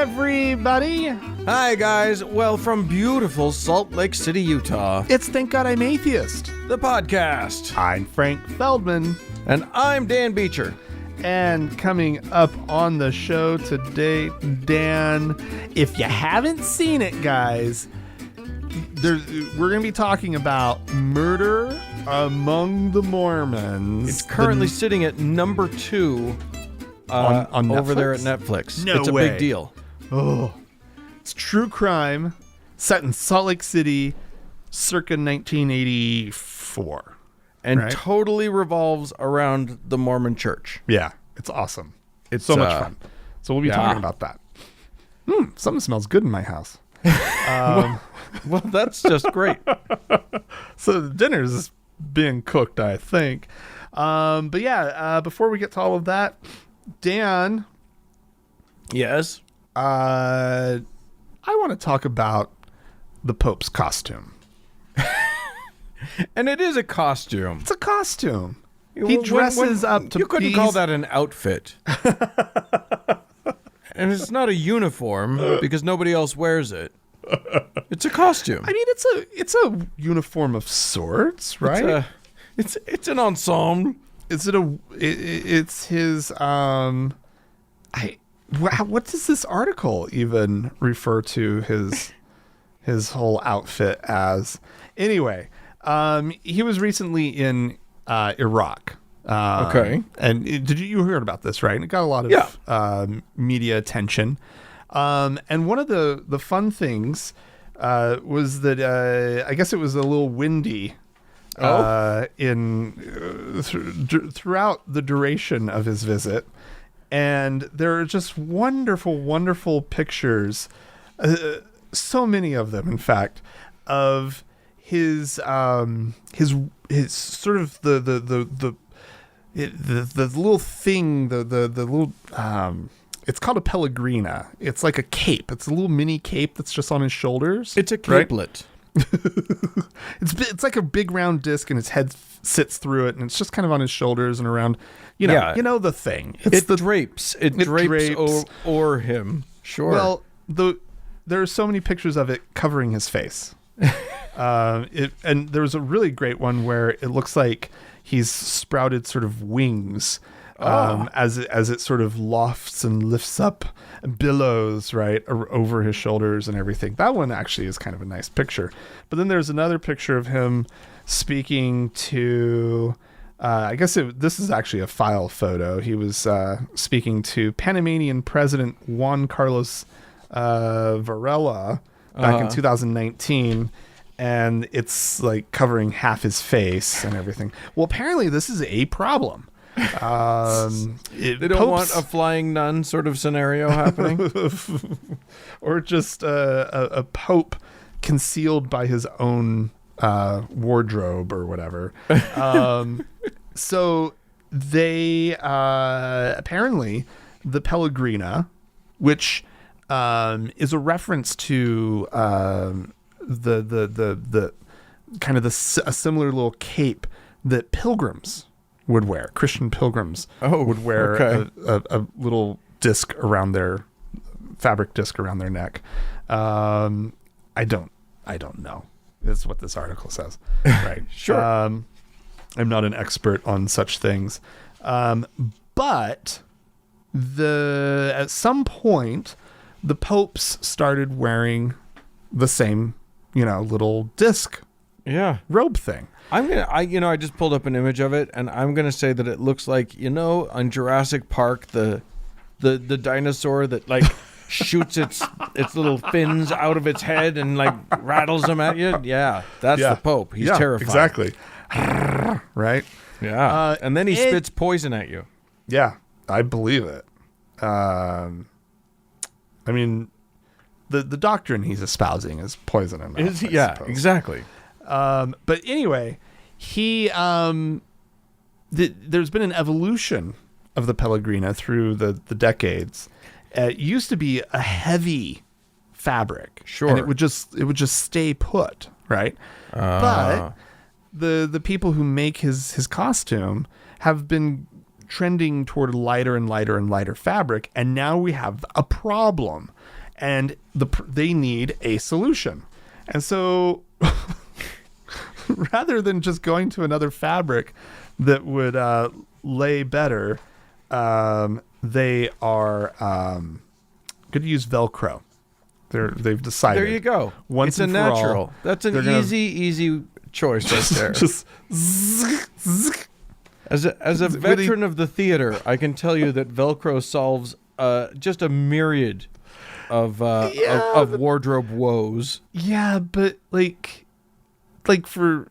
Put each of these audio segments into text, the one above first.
everybody. Hi, guys. Well, from beautiful Salt Lake City, Utah, It's Thank God I'm Atheist. the podcast. I'm Frank Feldman. And I'm Dan Beecher. And coming up on the show today, Dan, if you haven't seen it, guys, we're going to be talking about Murder Among the Mormons. It's currently sitting at number 2 on over Netflix? there at Netflix. No it's a way. big deal. Oh, it's true crime set in Salt Lake City circa 1984. And Right. totally revolves around the Mormon church. Yeah, it's awesome. It's So much fun. So we'll be talking about that. Something smells good in my house. Well, that's just great. So the dinner's being cooked, I think. But yeah, before we get to all of that, Dan, Yes. I want to talk about the Pope's costume. And it is a costume. It's a costume. He When- dresses up to You couldn't call that an outfit. And it's not a uniform because nobody else wears it. It's a costume. I mean, it's a uniform of sorts, right? It's an ensemble. Is it it's his what does this article even refer to his whole outfit as? Anyway, he was recently in Iraq. Okay. And you heard about this, right? And it got a lot of media attention. And one of the fun things was that I guess it was a little windy throughout the duration of his visit, and there are just wonderful, wonderful pictures, so many of them, in fact, of his sort of the little thing, the little it's called a pellegrina. It's like a cape. It's a little mini cape that's just on his shoulders. It's a right? capelet. It's like a big round disc, and his head sits through it, and it's just kind of on his shoulders and around. You know the thing. It drapes over him. Sure. Well, there are so many pictures of it covering his face. And there was a really great one where it looks like he's sprouted sort of wings. As it sort of lofts and lifts up and billows right over his shoulders and everything. That one actually is kind of a nice picture. But then there's another picture of him speaking to, I guess this is actually a file photo. He was speaking to Panamanian President Juan Carlos Varela back in 2019. And it's like covering half his face and everything. Well, apparently this is a problem. They don't want a flying nun sort of scenario happening, or just a pope concealed by his own wardrobe or whatever. So they apparently the pellegrina, which is a reference to the kind of a similar little cape that pilgrims would wear. Christian pilgrims would wear a little disc around their fabric disc around their neck. I don't know. That's what this article says. Right. Sure. I'm not an expert on such things. But at some point the popes started wearing the same, little disc robe thing. I just pulled up an image of it, and I'm gonna say that it looks like, on Jurassic Park, the dinosaur that like shoots its little fins out of its head and like rattles them at you. Yeah, that's the Pope. He's terrifying. Exactly. Right. Yeah. And then he spits poison at you. Yeah, I believe it. I mean, the doctrine he's espousing is poison enough. Yeah, exactly. But anyway, there's been an evolution of the pellegrina through the decades. It used to be a heavy fabric, sure, and it would just stay put, right? But the people who make his costume have been trending toward lighter and lighter and lighter fabric, and now we have a problem, and they need a solution. And so rather than just going to another fabric that would lay better, they are going to use Velcro. They've decided. There you go. Once it's a and for all, natural. That's an easy choice right there. Just zzz. As a veteran of the theater, I can tell you that Velcro solves just a myriad of wardrobe woes. Yeah, but like for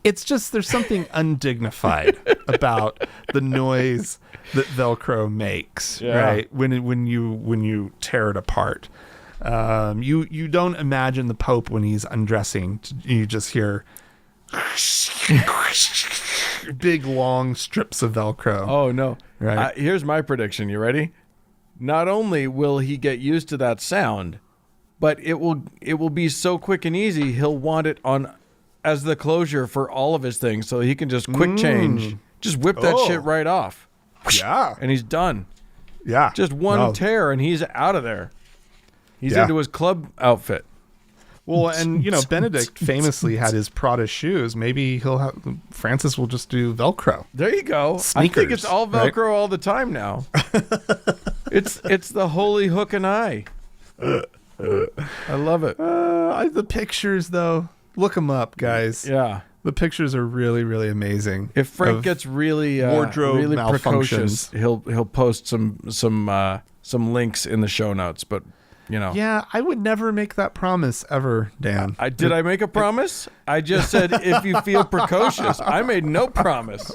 it's just there's something undignified about the noise that Velcro makes, right? When you tear it apart. You don't imagine the Pope when he's undressing. You just hear big long strips of Velcro. Oh no! Right. Here's my prediction. You ready? Not only will he get used to that sound, but it will be so quick and easy. He'll want it on as the closure for all of his things, so he can just quick change, just whip that shit right off. Yeah, and he's done. Yeah, just one tear and he's out of there. He's into his club outfit. Well, and Benedict famously had his Prada shoes. Maybe Francis will just do Velcro. There you go. Sneakers, I think it's all Velcro all the time now. It's the holy hook and eye. I love it. The pictures, though, look them up, guys. Yeah, the pictures are really, really amazing. If Frank gets really wardrobe precocious, he'll post some links in the show notes. But yeah, I would never make that promise ever, Dan. Did I make a promise? I just said if you feel precocious. I made no promise.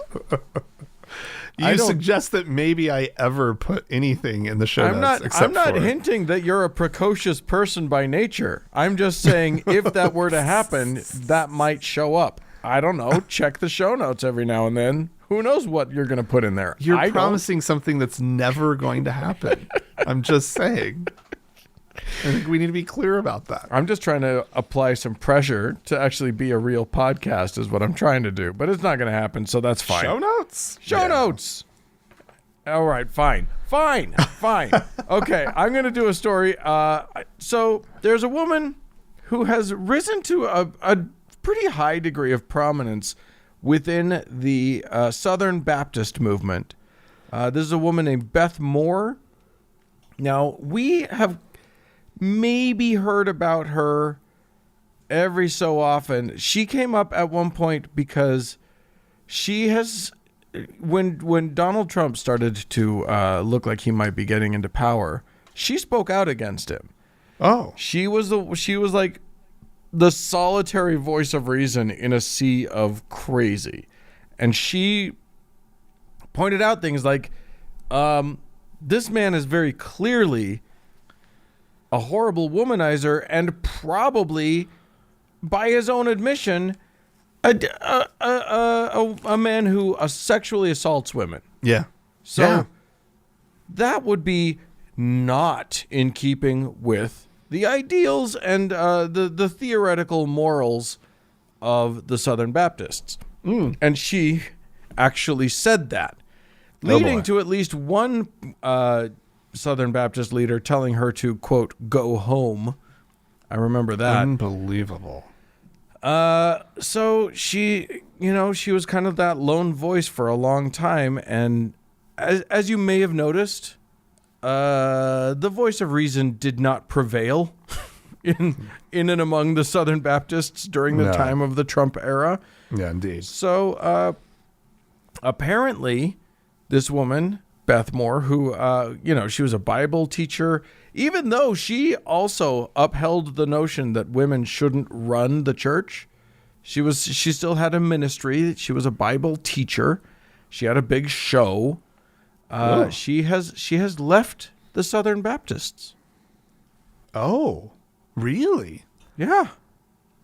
You suggest that maybe I ever put anything in the show notes. I'm not hinting that you're a precocious person by nature. I'm just saying if that were to happen, that might show up. I don't know. Check the show notes every now and then. Who knows what you're going to put in there? You're promising something that's never going to happen. I'm just saying. I think we need to be clear about that. I'm just trying to apply some pressure to actually be a real podcast is what I'm trying to do. But it's not going to happen, so that's fine. Show notes? Show notes. All right, fine. Okay, I'm going to do a story. So there's a woman who has risen to a pretty high degree of prominence within the Southern Baptist movement. This is a woman named Beth Moore. Now, we have maybe heard about her every so often. She came up at one point because she has, when Donald Trump started to look like he might be getting into power, she spoke out against him. Oh, she was like the solitary voice of reason in a sea of crazy, and she pointed out things like, this man is very clearly a horrible womanizer and probably, by his own admission, a man who sexually assaults women. Yeah. So that would be not in keeping with the ideals and the theoretical morals of the Southern Baptists. And she actually said that, leading to at least one Southern Baptist leader telling her to, quote, go home. I remember that. Unbelievable. So she was kind of that lone voice for a long time. And as you may have noticed, the voice of reason did not prevail in and among the Southern Baptists during the time of the Trump era. Yeah, indeed. So apparently this woman, Beth Moore, who, she was a Bible teacher, even though she also upheld the notion that women shouldn't run the church. She still had a ministry. She was a Bible teacher. She had a big show. She has left the Southern Baptists. Oh, really? Yeah.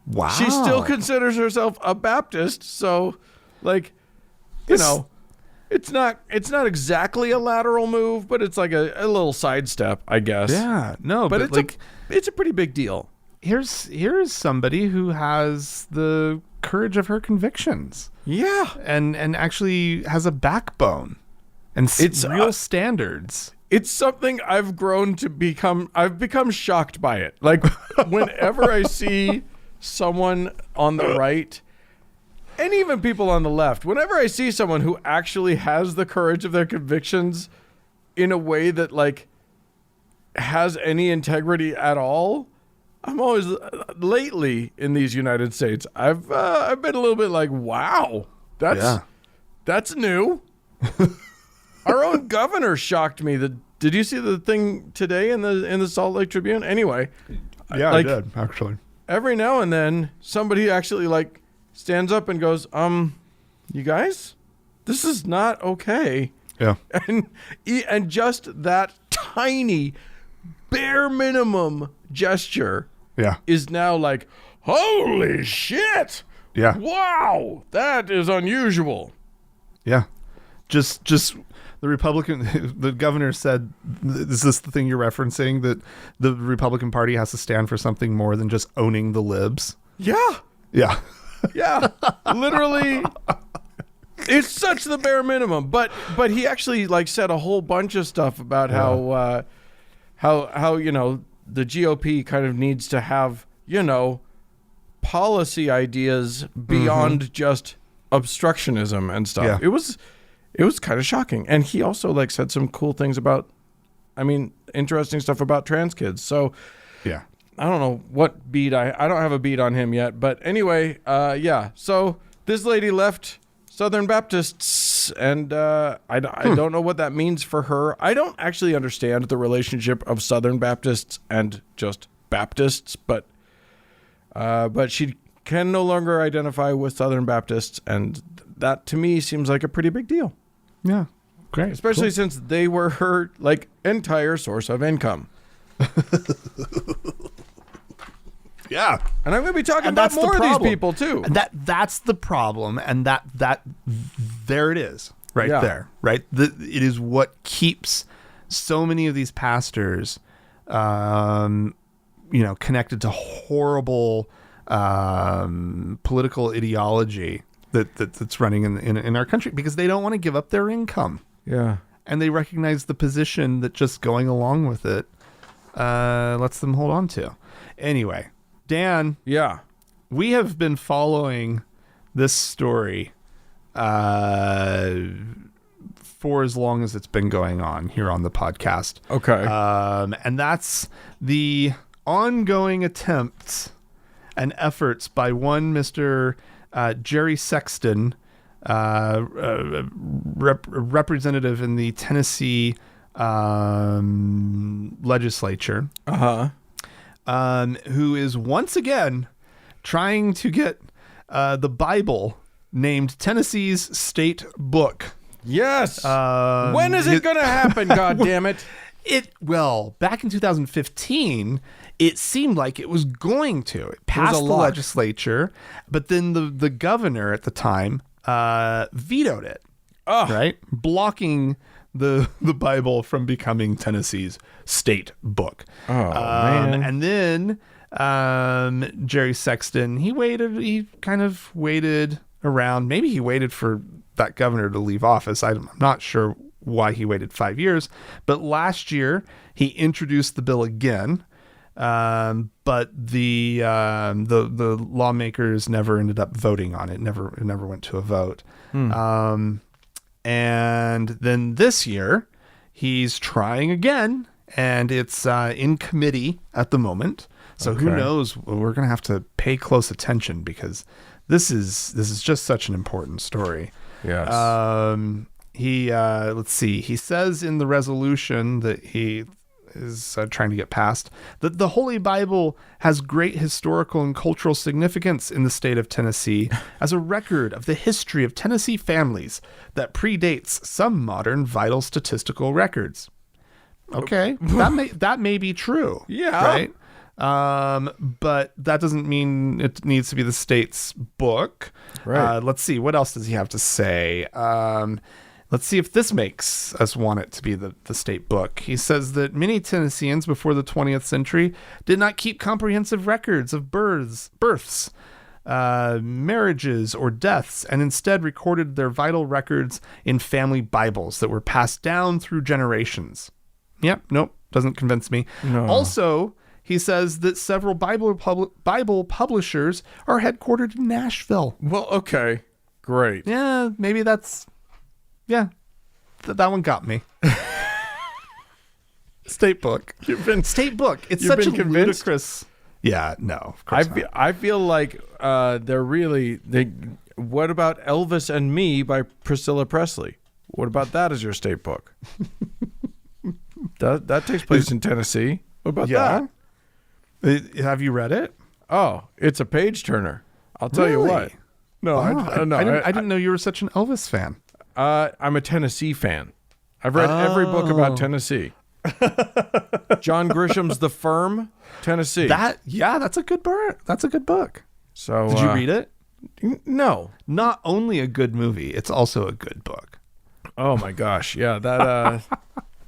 Wow. She still considers herself a Baptist. So, it's not exactly a lateral move, but it's like a little sidestep, I guess. Yeah, no, but it's a pretty big deal. Here's somebody who has the courage of her convictions. Yeah. And actually has a backbone and It's real standards. It's something I've grown to become. I've become shocked by it. Like, whenever I see someone on the right, and even people on the left, whenever I see someone who actually has the courage of their convictions in a way that, like, has any integrity at all, I'm always, lately in these United States, I've been a little bit like, wow, that's new. Our own governor shocked me. Did you see the thing today in the Salt Lake Tribune? Anyway, Yeah, I did, actually. Every now and then, somebody actually, like, stands up and goes, you guys, this is not okay. Yeah. And just that tiny, bare minimum gesture is now like, holy shit. Yeah. Wow, that is unusual. Yeah. Just the the governor said, is this the thing you're referencing, that the Republican Party has to stand for something more than just owning the libs? Yeah. Yeah. Yeah. Literally, it's such the bare minimum. But he actually, like, said a whole bunch of stuff about how the GOP kind of needs to have, policy ideas beyond just obstructionism and stuff. Yeah. It was kind of shocking. And he also, like, said some cool things about, interesting stuff about trans kids. So Yeah. I don't know what beat I don't have a beat on him yet, but anyway, yeah. So this lady left Southern Baptists, and I don't know what that means for her. I don't actually understand the relationship of Southern Baptists and just Baptists, but she can no longer identify with Southern Baptists, and that to me seems like a pretty big deal. Yeah. Great. Especially since they were her, like, entire source of income. Yeah. And I'm going to be talking about more of these people too. And that's the problem, and that there it is, right there, right? It is what keeps so many of these pastors, connected to horrible political ideology that's running in our country, because they don't want to give up their income. Yeah. And they recognize the position that just going along with it lets them hold on to. Anyway, Dan. Yeah. We have been following this story for as long as it's been going on here on the podcast. Okay. And that's the ongoing attempts and efforts by one Mr. Jerry Sexton, representative in the Tennessee legislature, who is once again trying to get the Bible named Tennessee's state book. Yes. When is it going to happen? God damn it! Well, back in 2015, it seemed like it was going to. It passed the legislature, but then the governor at the time vetoed it. Right, blocking the Bible from becoming Tennessee's state book. Man. And then Jerry Sexton, he kind of waited around. Maybe he waited for that governor to leave office. I'm not sure why he waited 5 years, but last year he introduced the bill again. But the lawmakers never ended up voting on it. It never went to a vote. And then this year he's trying again, and it's in committee at the moment. So who knows? We're going to have to pay close attention, because this is just such an important story. Yes. Let's see. He says in the resolution that he is trying to get passed that the Holy Bible has great historical and cultural significance in the state of Tennessee as a record of the history of Tennessee families that predates some modern vital statistical records. Okay, that may be true. Yeah. Right. But that doesn't mean it needs to be the state's book. Right. Let's see. What else does he have to say? Let's see if this makes us want it to be the state book. He says that many Tennesseans before the 20th century did not keep comprehensive records of births, marriages or deaths, and instead recorded their vital records in family Bibles that were passed down through generations. Yep, nope, doesn't convince me. No. Also, he says that several Bible publishers are headquartered in Nashville. Well, okay, great. Yeah, maybe that's... Yeah, that one got me. State book. State book. It's You've such a been convinced? ludicrous... Yeah, no, of course not. I feel like they're really... What about Elvis and Me by Priscilla Presley? What about that as your state book? That takes place in Tennessee. What about that? Have you read it? Oh, it's a page turner. I'll tell you what. No, I didn't know you were such an Elvis fan. I'm a Tennessee fan. I've read every book about Tennessee. John Grisham's The Firm, Tennessee. That's a good book. That's a good book. So did you read it? No. Not only a good movie, it's also a good book. Oh my gosh. Yeah, that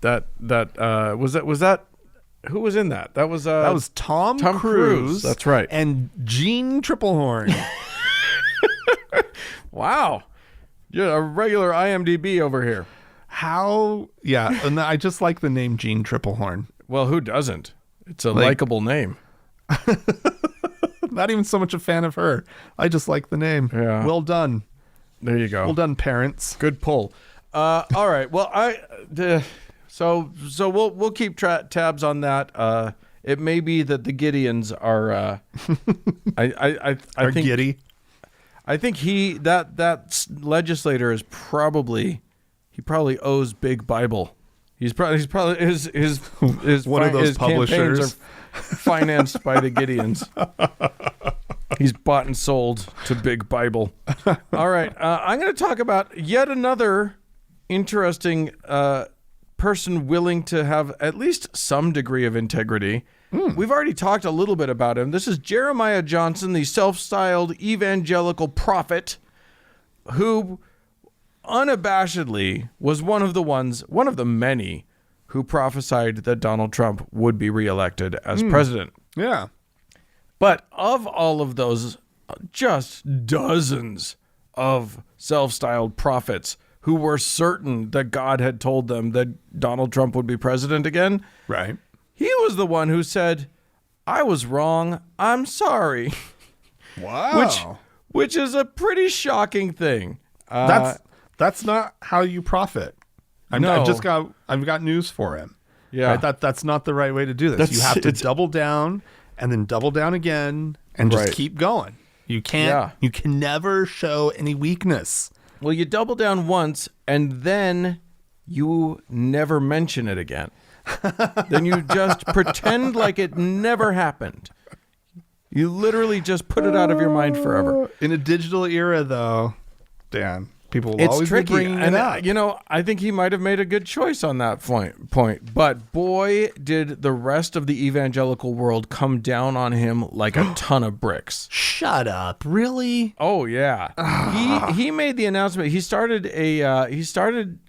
was that who was in that? That was Tom Cruise. Cruise. That's right. And Gene Triplehorn. Wow. You're a regular IMDb over here. And I just like the name Gene Triplehorn. Well, who doesn't? It's a likable name. Not even so much a fan of her. I just like the name. Yeah. Well done. There you go. Well done, parents. Good pull. All right. Well, so we'll keep tabs on that. It may be that the Gideons are. I think giddy. I think that legislator is probably owes Big Bible. He's probably his one of those publishers campaigns are financed by the Gideons. He's bought and sold to Big Bible. All right, I'm going to talk about yet another interesting person willing to have at least some degree of integrity. We've already talked a little bit about him. This is Jeremiah Johnson, the self-styled evangelical prophet, who unabashedly was one of the many who prophesied that Donald Trump would be reelected as president. Yeah. But of all of those, just dozens of self-styled prophets who were certain that God had told them that Donald Trump would be president again. Right. He was the one who said, "I was wrong. I'm sorry." Wow. Which is a pretty shocking thing. That's not how you prophet. I've got news for him. Yeah. Right? That's not the right way to do this. You have to double down and then double down again and just keep going. You can't. You can never show any weakness. Well, you double down once and then you never mention it again. Then you just pretend like it never happened. You literally just put it out of your mind forever. In a digital era, though, Dan, people will It's always tricky. be bringing it up. I think he might have made a good choice on that point. But boy, did the rest of the evangelical world come down on him like a ton of bricks. Shut up! Really? Oh yeah. He made the announcement. He started a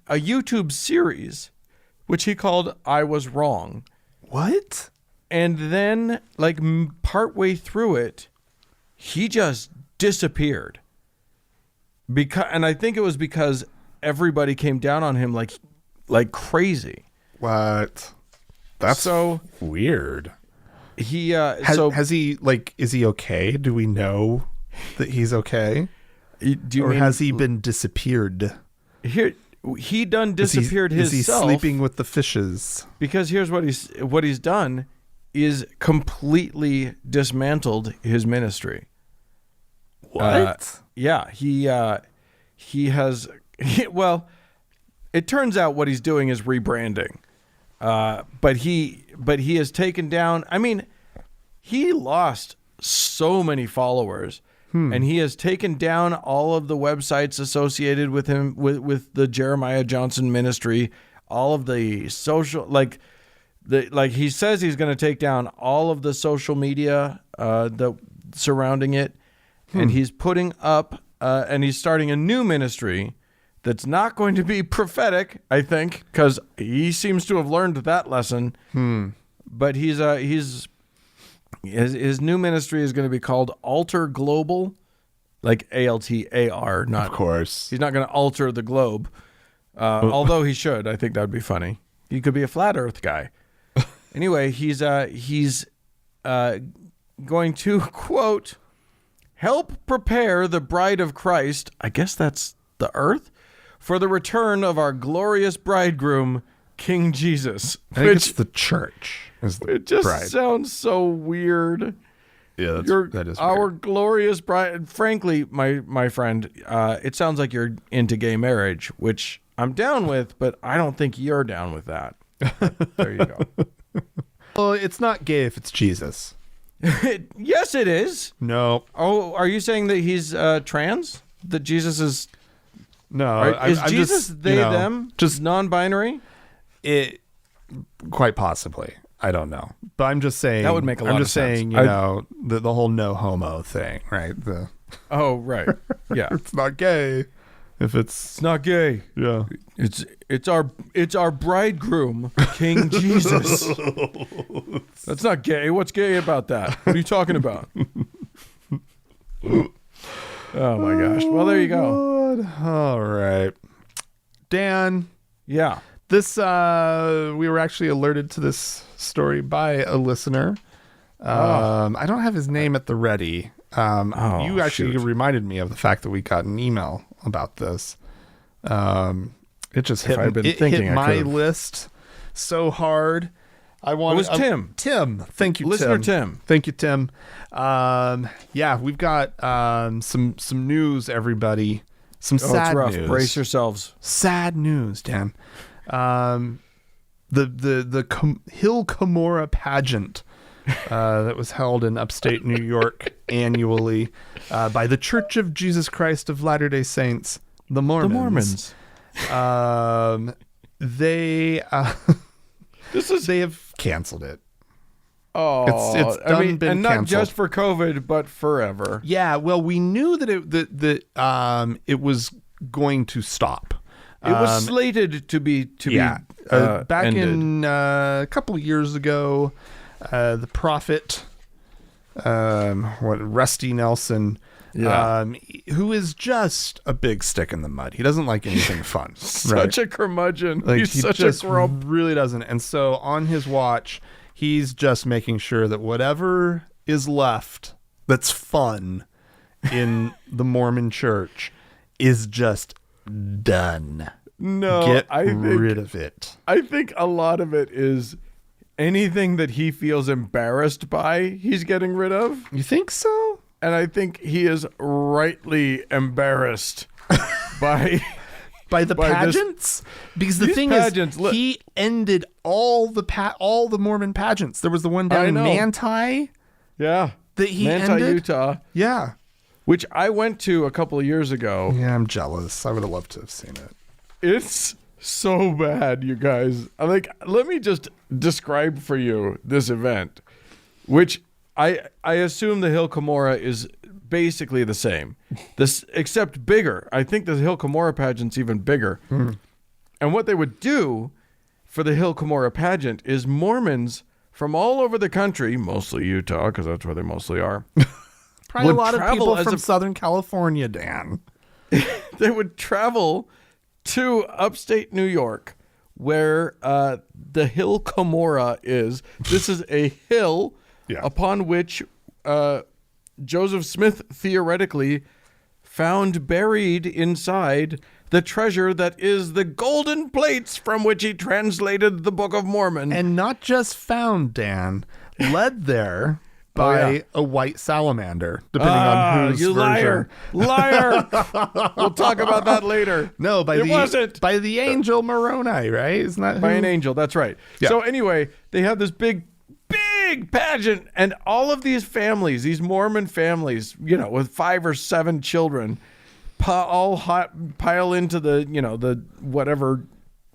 YouTube series, which he called "I Was Wrong." What? And then, partway through it, he just disappeared. And I think it was because everybody came down on him like crazy. What? That's so weird. He has he is he okay? Do we know that he's okay? Has he been disappeared? He done disappeared himself. Is he sleeping with the fishes? Because here's what he's done is completely dismantled his ministry. What? He has. It turns out what he's doing is rebranding. But he has taken down. I mean, he lost so many followers, and he has taken down all of the websites associated with him with the Jeremiah Johnson ministry. All of the social he says he's going to take down all of the social media surrounding it. And he's putting up, and he's starting a new ministry that's not going to be prophetic, I think, because he seems to have learned that lesson. But his new ministry is going to be called Alter Global, like ALTAR, not Of course. He's not going to alter the globe. Although he should. I think that would be funny. He could be a flat Earth guy. Anyway, he's going to, quote, help prepare the bride of Christ, I guess that's the earth, for the return of our glorious bridegroom, King Jesus. I think it's the church. It just sounds so weird. Yeah, that is our weird. glorious bride. Frankly, my friend, it sounds like you're into gay marriage, which I'm down with, but I don't think you're down with that. There you go. Well, it's not gay if it's Jesus. Yes, it is. No. Oh, are you saying that he's trans? That Jesus is... No. Is I'm Jesus just, they, them? Just non-binary? It quite possibly. I don't know. But I'm just saying... That would make a lot of sense. I'm just saying, the whole no homo thing, right? Oh, right. Yeah. It's not gay if it's not gay. Yeah. It's our bridegroom, King Jesus. That's not gay. What's gay about that? What are you talking about? Oh my gosh. Well, there you go. God. All right. Dan. Yeah. This we were actually alerted to this story by a listener. I don't have his name at the ready. You actually reminded me of the fact that we got an email about this. It just hit my list so hard. It was Tim. Tim. Thank you, Listener Tim. Thank you, Tim. Yeah, we've got some news, everybody. Some sad news. Brace yourselves. Sad news, Dan. The Hill Cumorah Pageant that was held in upstate New York annually by the Church of Jesus Christ of Latter-day Saints, the Mormons. They have canceled it. Oh, it's done, been and not canceled. just for COVID, but forever. Yeah, well, we knew that it was going to stop. It was slated to be back ended. in a couple of years ago. The prophet, Rusty Nelson, who is just a big stick in the mud. He doesn't like anything fun. Such a curmudgeon. Like, he's he such just a grump. really doesn't. And so on his watch, he's just making sure that whatever is left that's fun in the Mormon church is just done. No, Get rid of it. I think a lot of it is anything that he feels embarrassed by, he's getting rid of. You think so? And I think he is rightly embarrassed by the pageants. Because the thing pageants, is, he ended all the Mormon pageants. There was the one down in Manti. Yeah, that he Manti, ended. Utah. Yeah, which I went to a couple of years ago. Yeah, I'm jealous. I would have loved to have seen it. It's so bad, you guys. Let me just describe for you this event, which I assume the Hill Cumorah is basically the same, except bigger. I think the Hill Cumorah pageant's even bigger. And what they would do for the Hill Cumorah pageant is Mormons from all over the country, mostly Utah, because that's where they mostly are. Probably a lot of people from Southern California, Dan. They would travel to upstate New York, where the Hill Cumorah is. This is a hill upon which Joseph Smith theoretically found buried inside the treasure that is the golden plates from which he translated the Book of Mormon. And not just found, Dan, led there by a white salamander, depending on whose version. Liar! We'll talk about that later. No, by the angel Moroni, right? Isn't that by an angel? That's right. Yeah. So anyway, they have this big pageant, and all of these families, these Mormon families, with 5 or 7 children, all pile into the whatever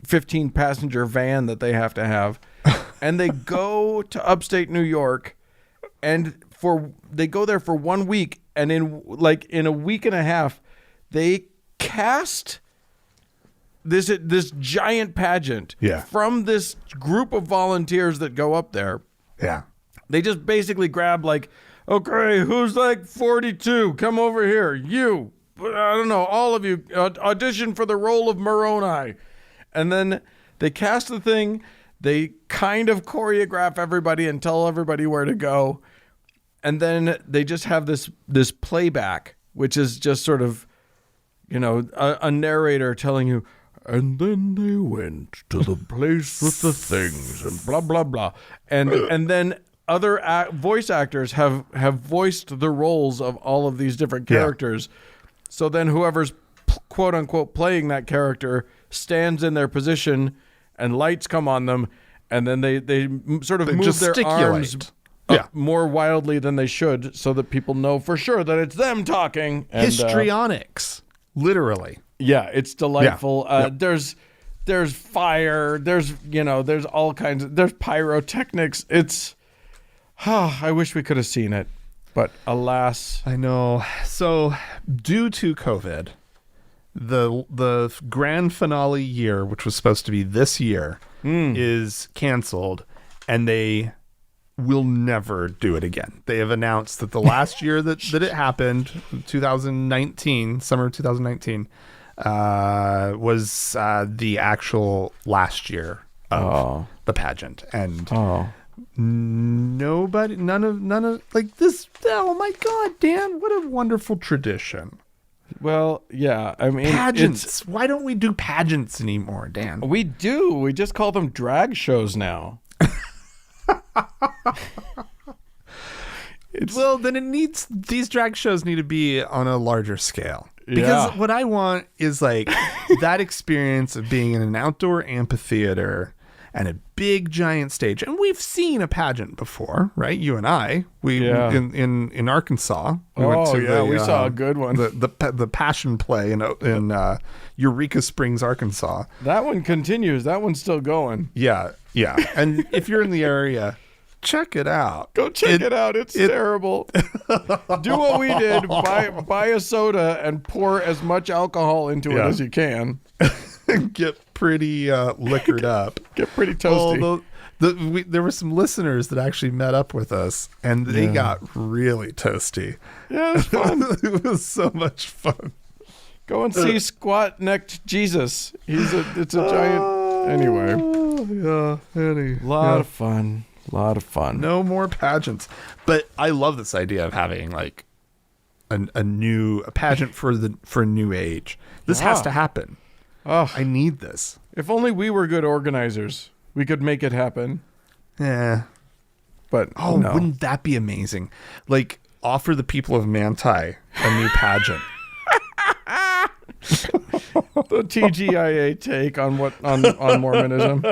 15 passenger van that they have to have, and they go to upstate New York. And they go there for 1 week, and in a week and a half, they cast this giant pageant from this group of volunteers that go up there. Yeah. They just basically grab Okay, who's like 42? Come over here. You. I don't know. All of you audition for the role of Moroni. And then they cast the thing. They kind of choreograph everybody and tell everybody where to go. And then they just have this playback, which is just sort of, a narrator telling you, and then they went to the place with the things and blah, blah, blah. And then other voice actors have voiced the roles of all of these different characters. Yeah. So then whoever's quote unquote playing that character stands in their position and lights come on them. And then they sort of move their arms more wildly than they should so that people know for sure that it's them talking. And, histrionics, literally. Yeah, it's delightful. Yeah. There's fire. There's all kinds of, there's pyrotechnics. It's, I wish we could have seen it, but alas. I know. So due to COVID, the grand finale year, which was supposed to be this year, is canceled, and they will never do it again. They have announced that the last year that it happened, 2019, summer of 2019, was the actual last year of the pageant. And none of like this. Oh my God, Dan, what a wonderful tradition. Well, yeah, I mean, pageants. Why don't we do pageants anymore, Dan? We do. We just call them drag shows now. Well, then these drag shows need to be on a larger scale. Because what I want is like that experience of being in an outdoor amphitheater and a big giant stage. And we've seen a pageant before, right? You and I, in Arkansas. We saw a good one. The Passion Play in Eureka Springs, Arkansas. That one continues. That one's still going. Yeah. And if you're in the area, check it out. Go check it out. It's terrible. Do what we did. Buy a soda and pour as much alcohol into it as you can. Get pretty liquored up. Get pretty toasty. There were some listeners that actually met up with us, and they got really toasty. Yeah, it was fun. It was so much fun. Go and see Squat Necked Jesus. It's a giant. Anyway. A lot of fun. A lot of fun. No more pageants. But I love this idea of having like a pageant for a new age. This has to happen. Oh, I need this. If only we were good organizers, we could make it happen. Yeah. But no. Wouldn't that be amazing? Like, offer the people of Manti a new pageant. The TGIA take on Mormonism.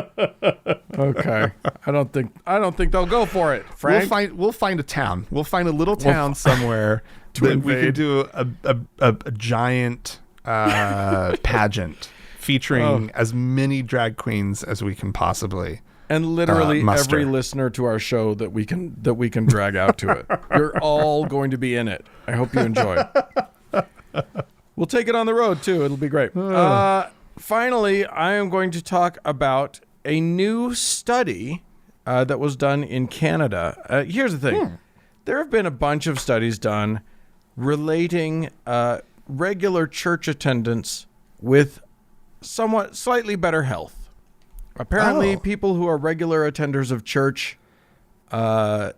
Okay, I don't think they'll go for it. Frank, we'll find a town. We'll find a little town somewhere that we can do a giant pageant featuring as many drag queens as we can possibly. And literally every listener to our show that we can drag out to it. You're all going to be in it. I hope you enjoy it. We'll take it on the road, too. It'll be great. Finally, I am going to talk about a new study that was done in Canada. Here's the thing. There have been a bunch of studies done relating regular church attendance with slightly better health. Apparently, people who are regular attenders of church are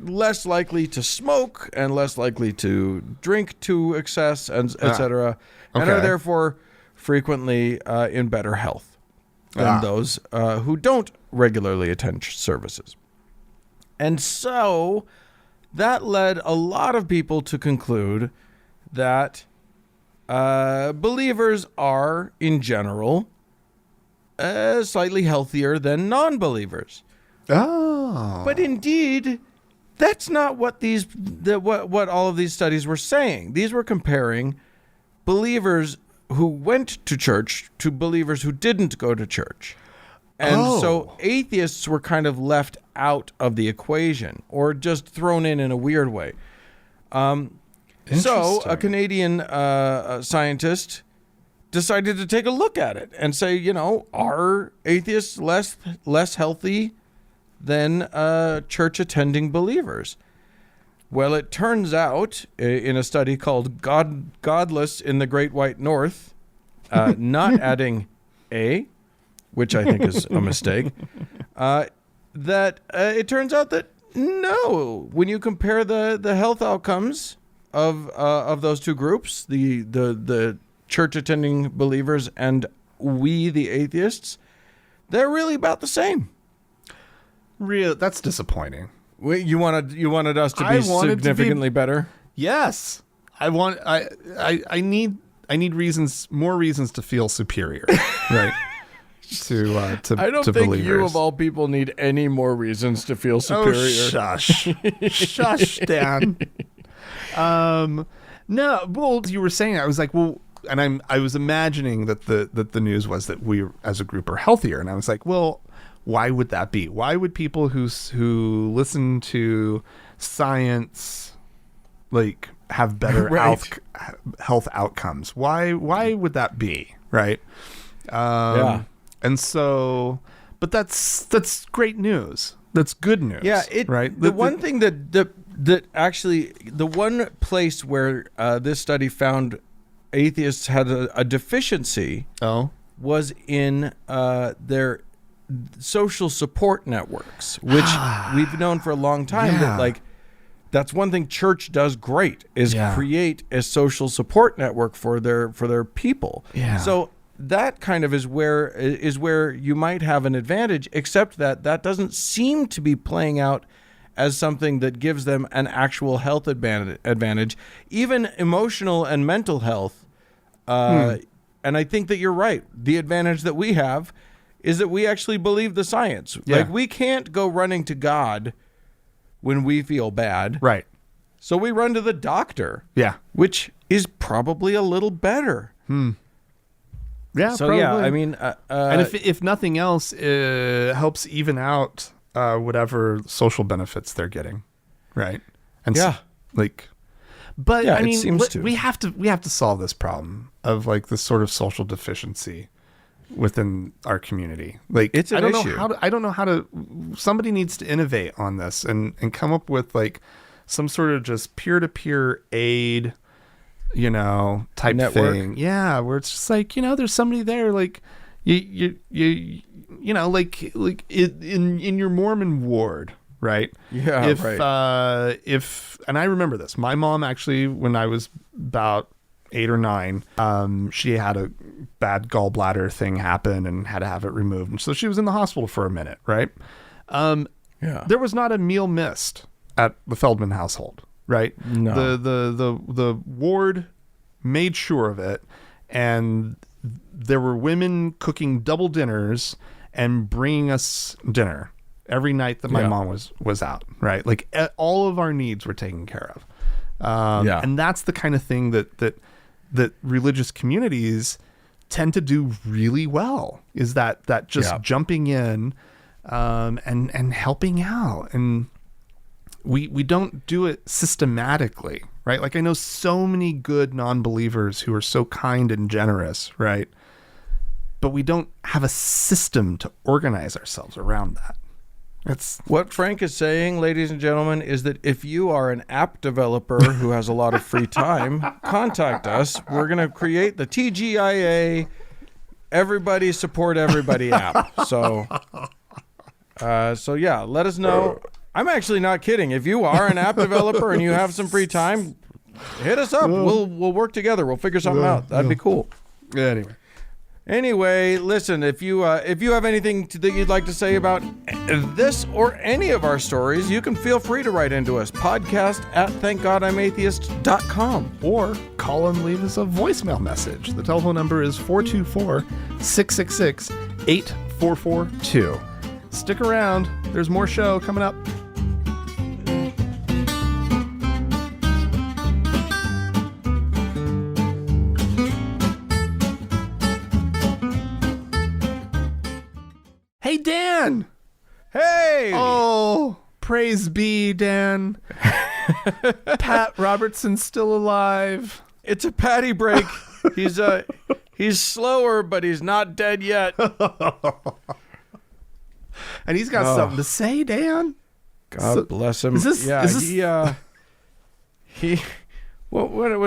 less likely to smoke and less likely to drink to excess, and etc., and are therefore frequently in better health than those who don't regularly attend services. And so that led a lot of people to conclude that believers are, in general, slightly healthier than non-believers. But indeed, that's not what what all of these studies were saying. These were comparing believers who went to church to believers who didn't go to church. And so atheists were kind of left out of the equation, or just thrown in a weird way. So a Canadian scientist decided to take a look at it and say, are atheists less healthy than church-attending believers. Well, it turns out, in a study called Godless in the Great White North, not adding A, which I think is a mistake, that it turns out that no, when you compare the health outcomes of those two groups, the church-attending believers and we, the atheists, they're really about the same. That's disappointing. Wait, you wanted us to be significantly better? Yes. I need more reasons to feel superior, right? to I don't to think believers. you of all people need any more reasons to feel superior. Oh, shush. Shush, Dan. No, well, you were saying, I was like, well, and I was imagining that the news was that we as a group are healthier, and I was like, well, why would that be? Why would people who listen to science like have better health outcomes? Why would that be? Right? Yeah. And so, but that's great news. That's good news. Yeah. Right. The one thing that actually, the one place where this study found atheists had a deficiency was in their social support networks, which we've known for a long time that like that's one thing church does great is create a social support network for their people. Yeah. So that kind of is where you might have an advantage, except that doesn't seem to be playing out as something that gives them an actual health advantage, even emotional and mental health. And I think that you're right. The advantage that we have is that we actually believe the science. Yeah. Like, we can't go running to God when we feel bad. Right. So we run to the doctor. Yeah. Which is probably a little better. Yeah, so, probably. Yeah, I mean... and if nothing else, it helps even out whatever social benefits they're getting. Right? And but I mean, we have to solve this problem of like this sort of social deficiency within our community. Like, it's an issue. I don't know how to. Somebody needs to innovate on this and come up with like some sort of just peer-to-peer aid, type network thing. Yeah, where it's just like, there's somebody there, like you like in your Mormon ward. Right. Yeah. Right. And I remember this, my mom actually, when I was about 8 or 9, she had a bad gallbladder thing happen and had to have it removed. And so she was in the hospital for a minute. Right. There was not a meal missed at the Feldman household. Right. No. The ward made sure of it. And there were women cooking double dinners and bringing us dinner every night that my mom was out, right? Like all of our needs were taken care of. And that's the kind of thing that religious communities tend to do really well, is that just jumping in and helping out. And we don't do it systematically, right? Like, I know so many good non-believers who are so kind and generous, right? But we don't have a system to organize ourselves around that. That's what Frank is saying, ladies and gentlemen, is that if you are an app developer who has a lot of free time, contact us. We're going to create the TGIA Everybody Support Everybody app. So yeah, let us know. I'm actually not kidding. If you are an app developer and you have some free time, hit us up. We'll work together. We'll figure something out. That'd be cool. Anyway, listen, if you have anything that you'd like to say about this or any of our stories, you can feel free to write into us. podcast@thankgodimatheist.com. Or call and leave us a voicemail message. The telephone number is 424-666-8442. Stick around. There's more show coming up. Hey, Dan. Hey. Oh, praise be, Dan. Pat Robertson's still alive. It's a patty break. He's slower, but he's not dead yet. and he's got something to say, Dan. God bless him. What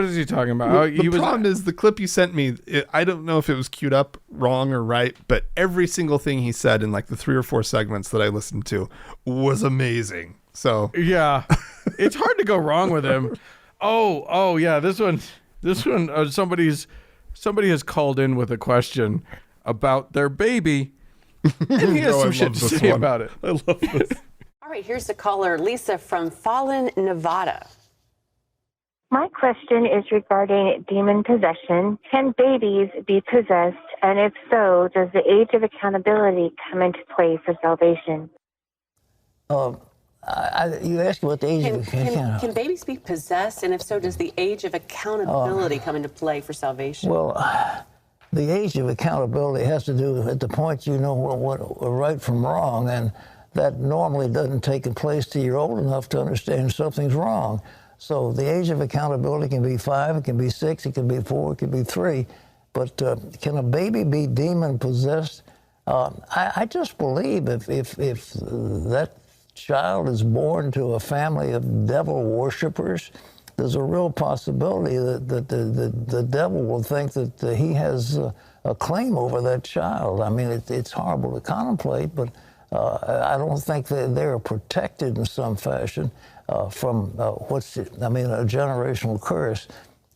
is he talking about? The problem is the clip you sent me, I don't know if it was queued up wrong or right, but every single thing he said in like the 3 or 4 segments that I listened to was amazing. So yeah, it's hard to go wrong with him. Oh yeah, this one. Somebody has called in with a question about their baby, and he has some shit to say about it. I love this. All right, here's the caller, Lisa from Fallon, Nevada. My question is regarding demon possession. Can babies be possessed? And if so, does the age of accountability come into play for salvation? You asked what the age of accountability. Can babies be possessed? And if so, does the age of accountability come into play for salvation? Well, the age of accountability has to do at the point you know what right from wrong, and that normally doesn't take place till you're old enough to understand something's wrong. So the age of accountability can be 5, it can be 6, it can be 4, it can be 3. But can a baby be demon possessed? I just believe if that child is born to a family of devil worshippers, there's a real possibility that the devil will think that he has a claim over that child. I mean, it's horrible to contemplate, but I don't think that they're protected in some fashion from a generational curse.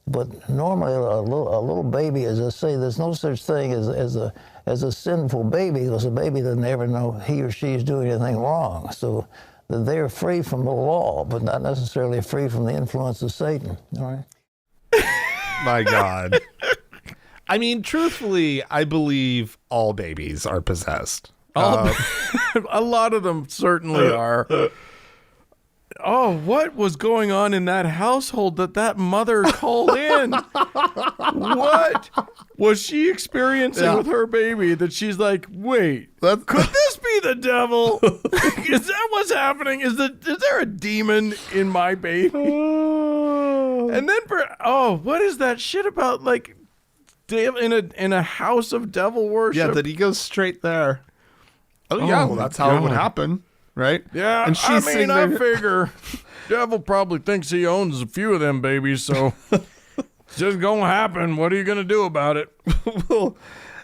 But normally a little baby, as I say, there's no such thing as a sinful baby, because a baby doesn't ever know he or she is doing anything wrong. So they're free from the law, but not necessarily free from the influence of Satan. All right. My God. I mean, truthfully, I believe all babies are possessed. A lot of them certainly are. Oh, what was going on in that household that mother called in? What was she experiencing with her baby that she's like, wait, could this be the devil? Is that what's happening? Is there a demon in my baby? And then what is that shit about, like, in a house of devil worship? Yeah, that he goes straight there. Oh yeah, well, that's how it would happen. Right? Yeah, and she's I figure devil probably thinks he owns a few of them babies, so it's just gonna happen. What are you gonna do about it? Well,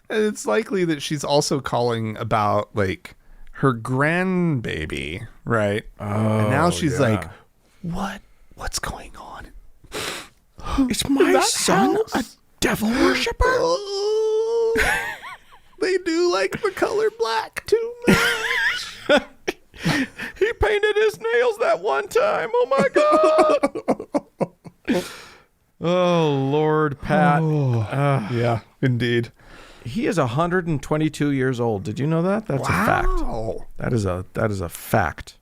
it's likely that she's also calling about, like, her grandbaby, right? Oh, and now she's like, what's going on? Is my son a devil worshiper? They do like the color black too much. He painted his nails that one time. Oh my God. Oh, Lord, Pat. Yeah, indeed. He is 122 years old. Did you know that? That's a fact. That is a fact.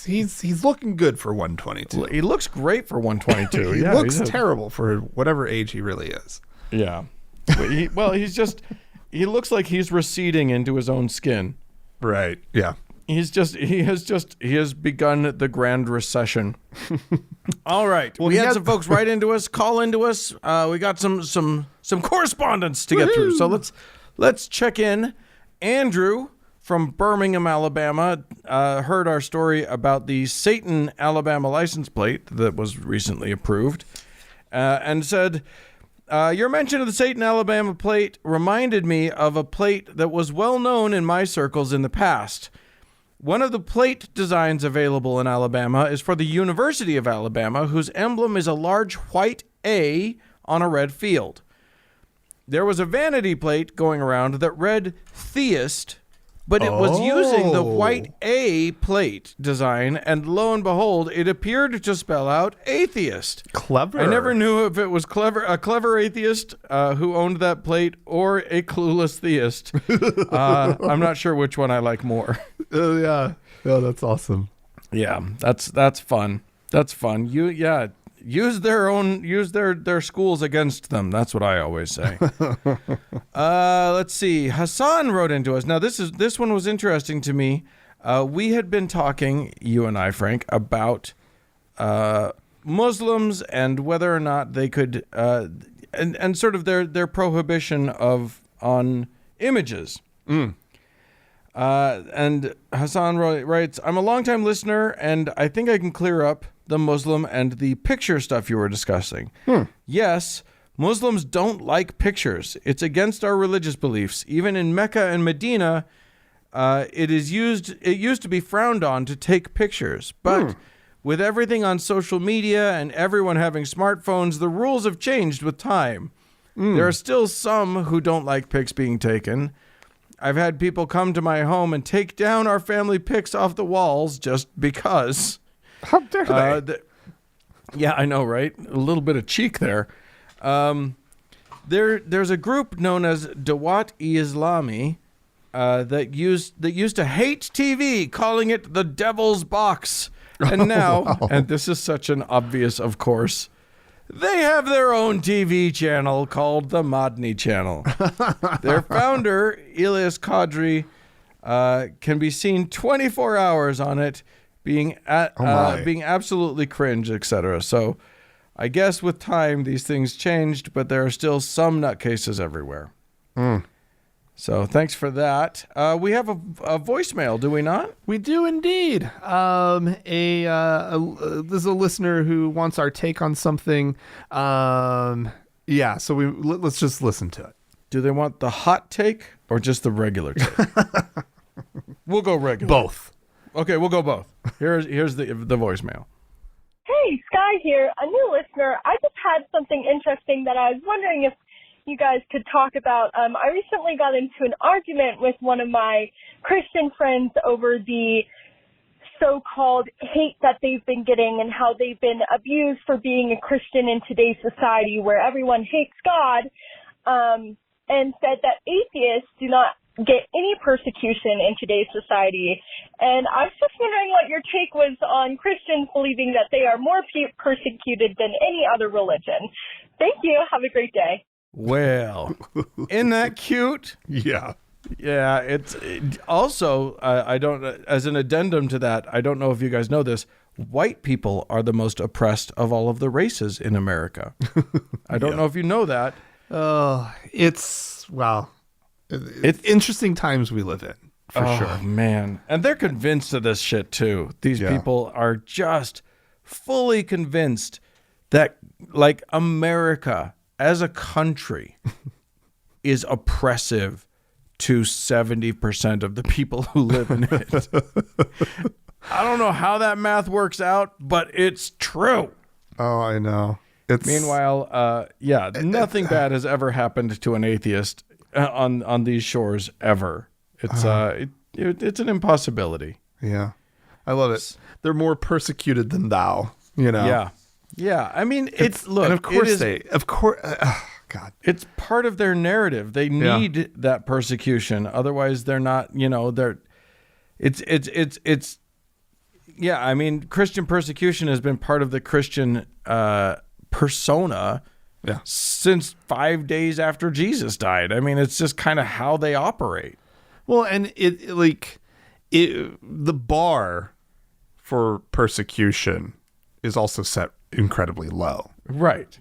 He's looking good for 122. He looks great for 122. He looks terrible for whatever age he really is. Yeah. He looks like he's receding into his own skin. Right. Yeah. He has begun the Grand Recession. All right. Well, we had some folks write into us, call into us. We got some correspondence to get through. So let's check in. Andrew from Birmingham, Alabama, heard our story about the Satan Alabama license plate that was recently approved, and said, your mention of the Satan Alabama plate reminded me of a plate that was well known in my circles in the past. One of the plate designs available in Alabama is for the University of Alabama, whose emblem is a large white A on a red field. There was a vanity plate going around that read theist, but it was using the white A plate design, and lo and behold, it appeared to spell out atheist. Clever. I never knew if it was a clever atheist who owned that plate or a clueless theist. I'm not sure which one I like more. Yeah. Oh, that's awesome. Yeah, that's fun. That's fun. Use their schools against them. That's what I always say. Let's see. Hassan wrote into us. Now this one was interesting to me. We had been talking, you and I, Frank, about Muslims and whether or not they could and sort of their prohibition on images. And Hassan writes, I'm a longtime listener, and I think I can clear up the Muslim and the picture stuff you were discussing. Yes, Muslims don't like pictures. It's against our religious beliefs. Even in Mecca and Medina, it used to be frowned on to take pictures. But with everything on social media and everyone having smartphones, the rules have changed with time. There are still some who don't like pics being taken. I've had people come to my home and take down our family pics off the walls just because. How dare they? Yeah, I know, right? A little bit of cheek there. There's a group known as Dawat-e-Islami that used to hate TV, calling it the devil's box. And now, and this is such an obvious, of course, they have their own TV channel called the Madni Channel. Their founder, Ilyas Qadri, can be seen 24 hours on it, being absolutely cringe, etc. So I guess with time, these things changed, but there are still some nutcases everywhere. So thanks for that. We have a voicemail, do we not? We do indeed. This is a listener who wants our take on something. So let's just listen to it. Do they want the hot take or just the regular take? We'll go regular. Both. Okay, we'll go both. Here's the voicemail. Hey, Sky here, a new listener. I just had something interesting that I was wondering if you guys could talk about. I recently got into an argument with one of my Christian friends over the so-called hate that they've been getting and how they've been abused for being a Christian in today's society where everyone hates God, and said that atheists do not get any persecution in today's society. And I was just wondering what your take was on Christians believing that they are more persecuted than any other religion. Thank you. Have a great day. Well, isn't that cute? Yeah. Yeah. Also, I don't, as an addendum to that, I don't know if you guys know this, white people are the most oppressed of all of the races in America. I don't know if you know that. It's interesting times we live in, for sure. Oh, man. And they're convinced of this shit, too. These people are just fully convinced that, like, America as a country is oppressive to 70% of the people who live in it. I don't know how that math works out, but it's true. Oh, I know. Meanwhile, nothing bad has ever happened to an atheist on these shores ever. It's an impossibility. Yeah, I love it. They're more persecuted than thou. You know. Yeah. I mean, God, it's part of their narrative. They need that persecution, otherwise they're not. I mean, Christian persecution has been part of the Christian persona since 5 days after Jesus died. I mean, it's just kind of how they operate. Well, and the bar for persecution is also set incredibly low. Right.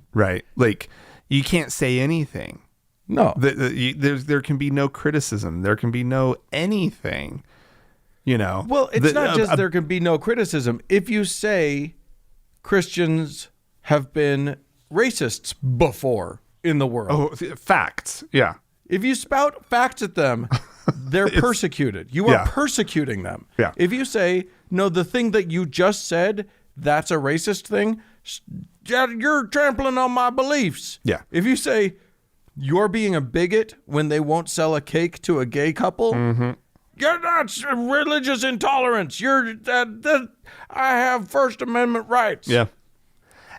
Like, you can't say anything. No. There can be no criticism. There can be no anything. Well, it's not just there can be no criticism. If you say Christians have been racists before in the world. Oh, facts. Yeah. If you spout facts at them, they're persecuted. You are persecuting them. Yeah. If you say, no, the thing that you just said, that's a racist thing, you're trampling on my beliefs. Yeah. If you say you're being a bigot when they won't sell a cake to a gay couple, that's religious intolerance. I have First Amendment rights. Yeah.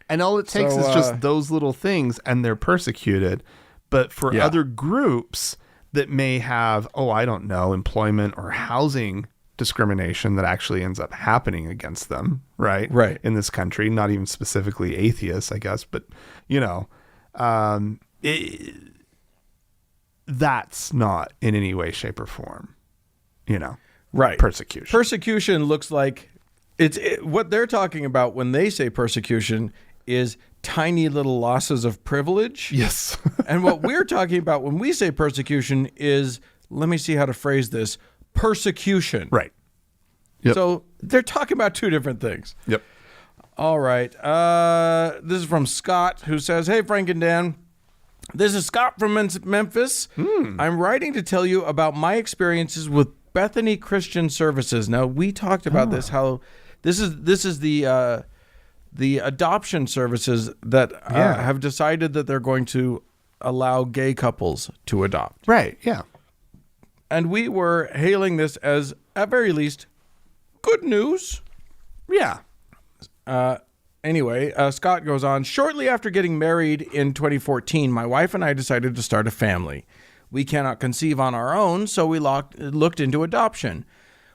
And all it takes is just those little things, and they're persecuted. But for other groups that may have, employment or housing discrimination that actually ends up happening against them, right? In this country, not even specifically atheists, I guess, but, that's not in any way, shape, or form, persecution. Persecution looks like what they're talking about when they say persecution is tiny little losses of privilege. Yes. And what we're talking about when we say persecution is, let me see how to phrase this, persecution. Right. Yep. So they're talking about two different things. Yep. All right. This is from Scott, who says, "Hey, Frank and Dan. This is Scott from Memphis. I'm writing to tell you about my experiences with Bethany Christian Services." Now, we talked about this, how this is the adoption services that have decided that they're going to allow gay couples to adopt. Right. Yeah. And we were hailing this as, at very least, good news. Yeah. Anyway, Scott goes on, "Shortly after getting married in 2014, my wife and I decided to start a family. We cannot conceive on our own, so we looked into adoption.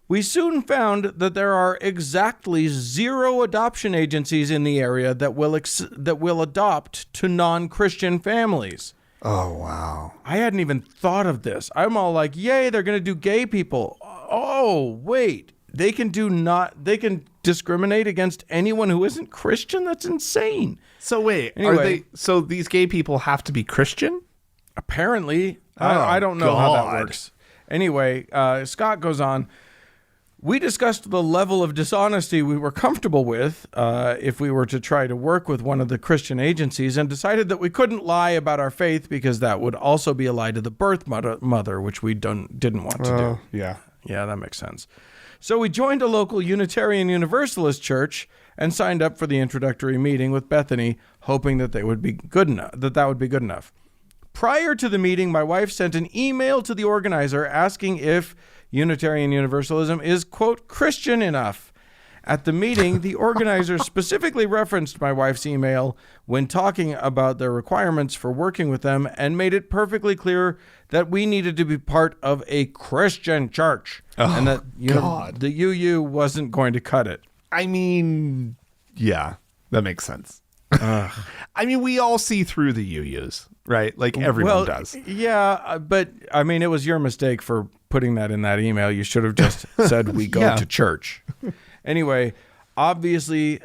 We soon found that there are exactly 0 adoption agencies in the area that will adopt to non-Christian families." Oh, wow. I hadn't even thought of this. I'm all like, yay, they're going to do gay people. Oh, wait. They can discriminate against anyone who isn't Christian? That's insane. So wait, Anyway. so these gay people have to be Christian? Apparently. Oh, I don't know how that God. works. Anyway, Scott goes on, "We discussed the level of dishonesty we were comfortable with if we were to try to work with one of the Christian agencies, and decided that we couldn't lie about our faith because that would also be a lie to the birth mother, which we didn't want to do." Yeah. Yeah, that makes sense. So we joined a local Unitarian Universalist church and signed up for the introductory meeting with Bethany, hoping that that would be good enough. Prior to the meeting, my wife sent an email to the organizer asking if Unitarian Universalism is, quote, Christian enough. At the meeting, the organizer specifically referenced my wife's email when talking about their requirements for working with them and made it perfectly clear that we needed to be part of a Christian church and that the UU wasn't going to cut it. I mean, yeah, that makes sense. I mean, we all see through the UUs, right? Like everyone does. Yeah, but I mean, it was your mistake for putting that in that email. You should have just said we go to church. Anyway, obviously,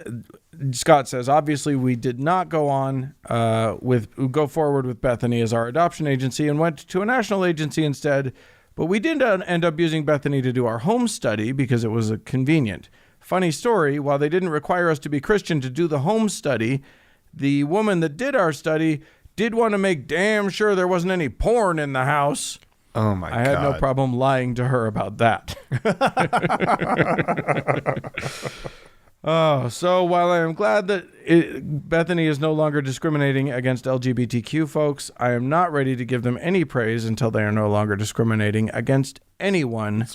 Scott says, obviously we did not go forward with Bethany as our adoption agency and went to a national agency instead. But we did end up using Bethany to do our home study because it was convenient. Funny story, while they didn't require us to be Christian to do the home study, the woman that did our study did want to make damn sure there wasn't any porn in the house. Oh, my God. I had no problem lying to her about that. So while I am glad that Bethany is no longer discriminating against LGBTQ folks, I am not ready to give them any praise until they are no longer discriminating against anyone.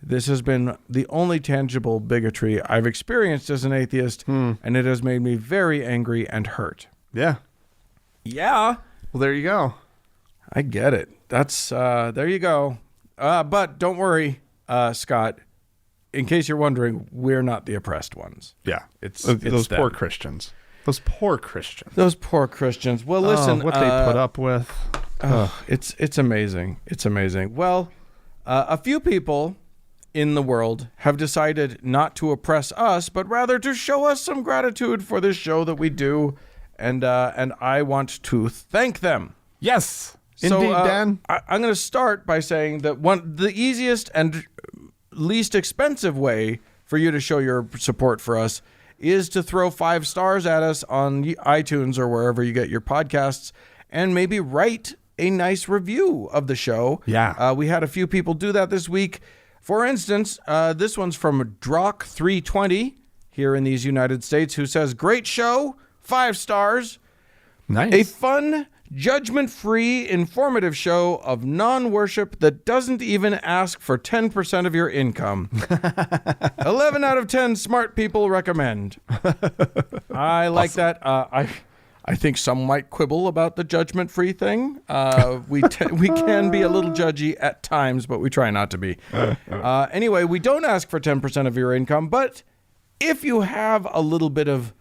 This has been the only tangible bigotry I've experienced as an atheist, and it has made me very angry and hurt. Yeah. Yeah. Well, there you go. I get it. That's, there you go. But don't worry, Scott. In case you're wondering, we're not the oppressed ones. Yeah. It's those them. poor Christians. Those poor Christians. Those poor Christians. Well, listen. What they put up with. It's amazing. It's amazing. Well, a few people in the world have decided not to oppress us, but rather to show us some gratitude for this show that we do. And I want to thank them. Yes. So, Indeed, Dan. I'm going to start by saying that the easiest and least expensive way for you to show your support for us is to throw 5 stars at us on iTunes or wherever you get your podcasts, and maybe write a nice review of the show. Yeah. We had a few people do that this week. For instance, this one's from Drock320 here in these United States, who says, "Great show, 5 stars. Nice. A fun, judgment-free, informative show of non-worship that doesn't even ask for 10% of your income. 11 out of 10 smart people recommend." I like that. I think some might quibble about the judgment-free thing. We can be a little judgy at times, but we try not to be. Anyway, we don't ask for 10% of your income, but if you have a little bit of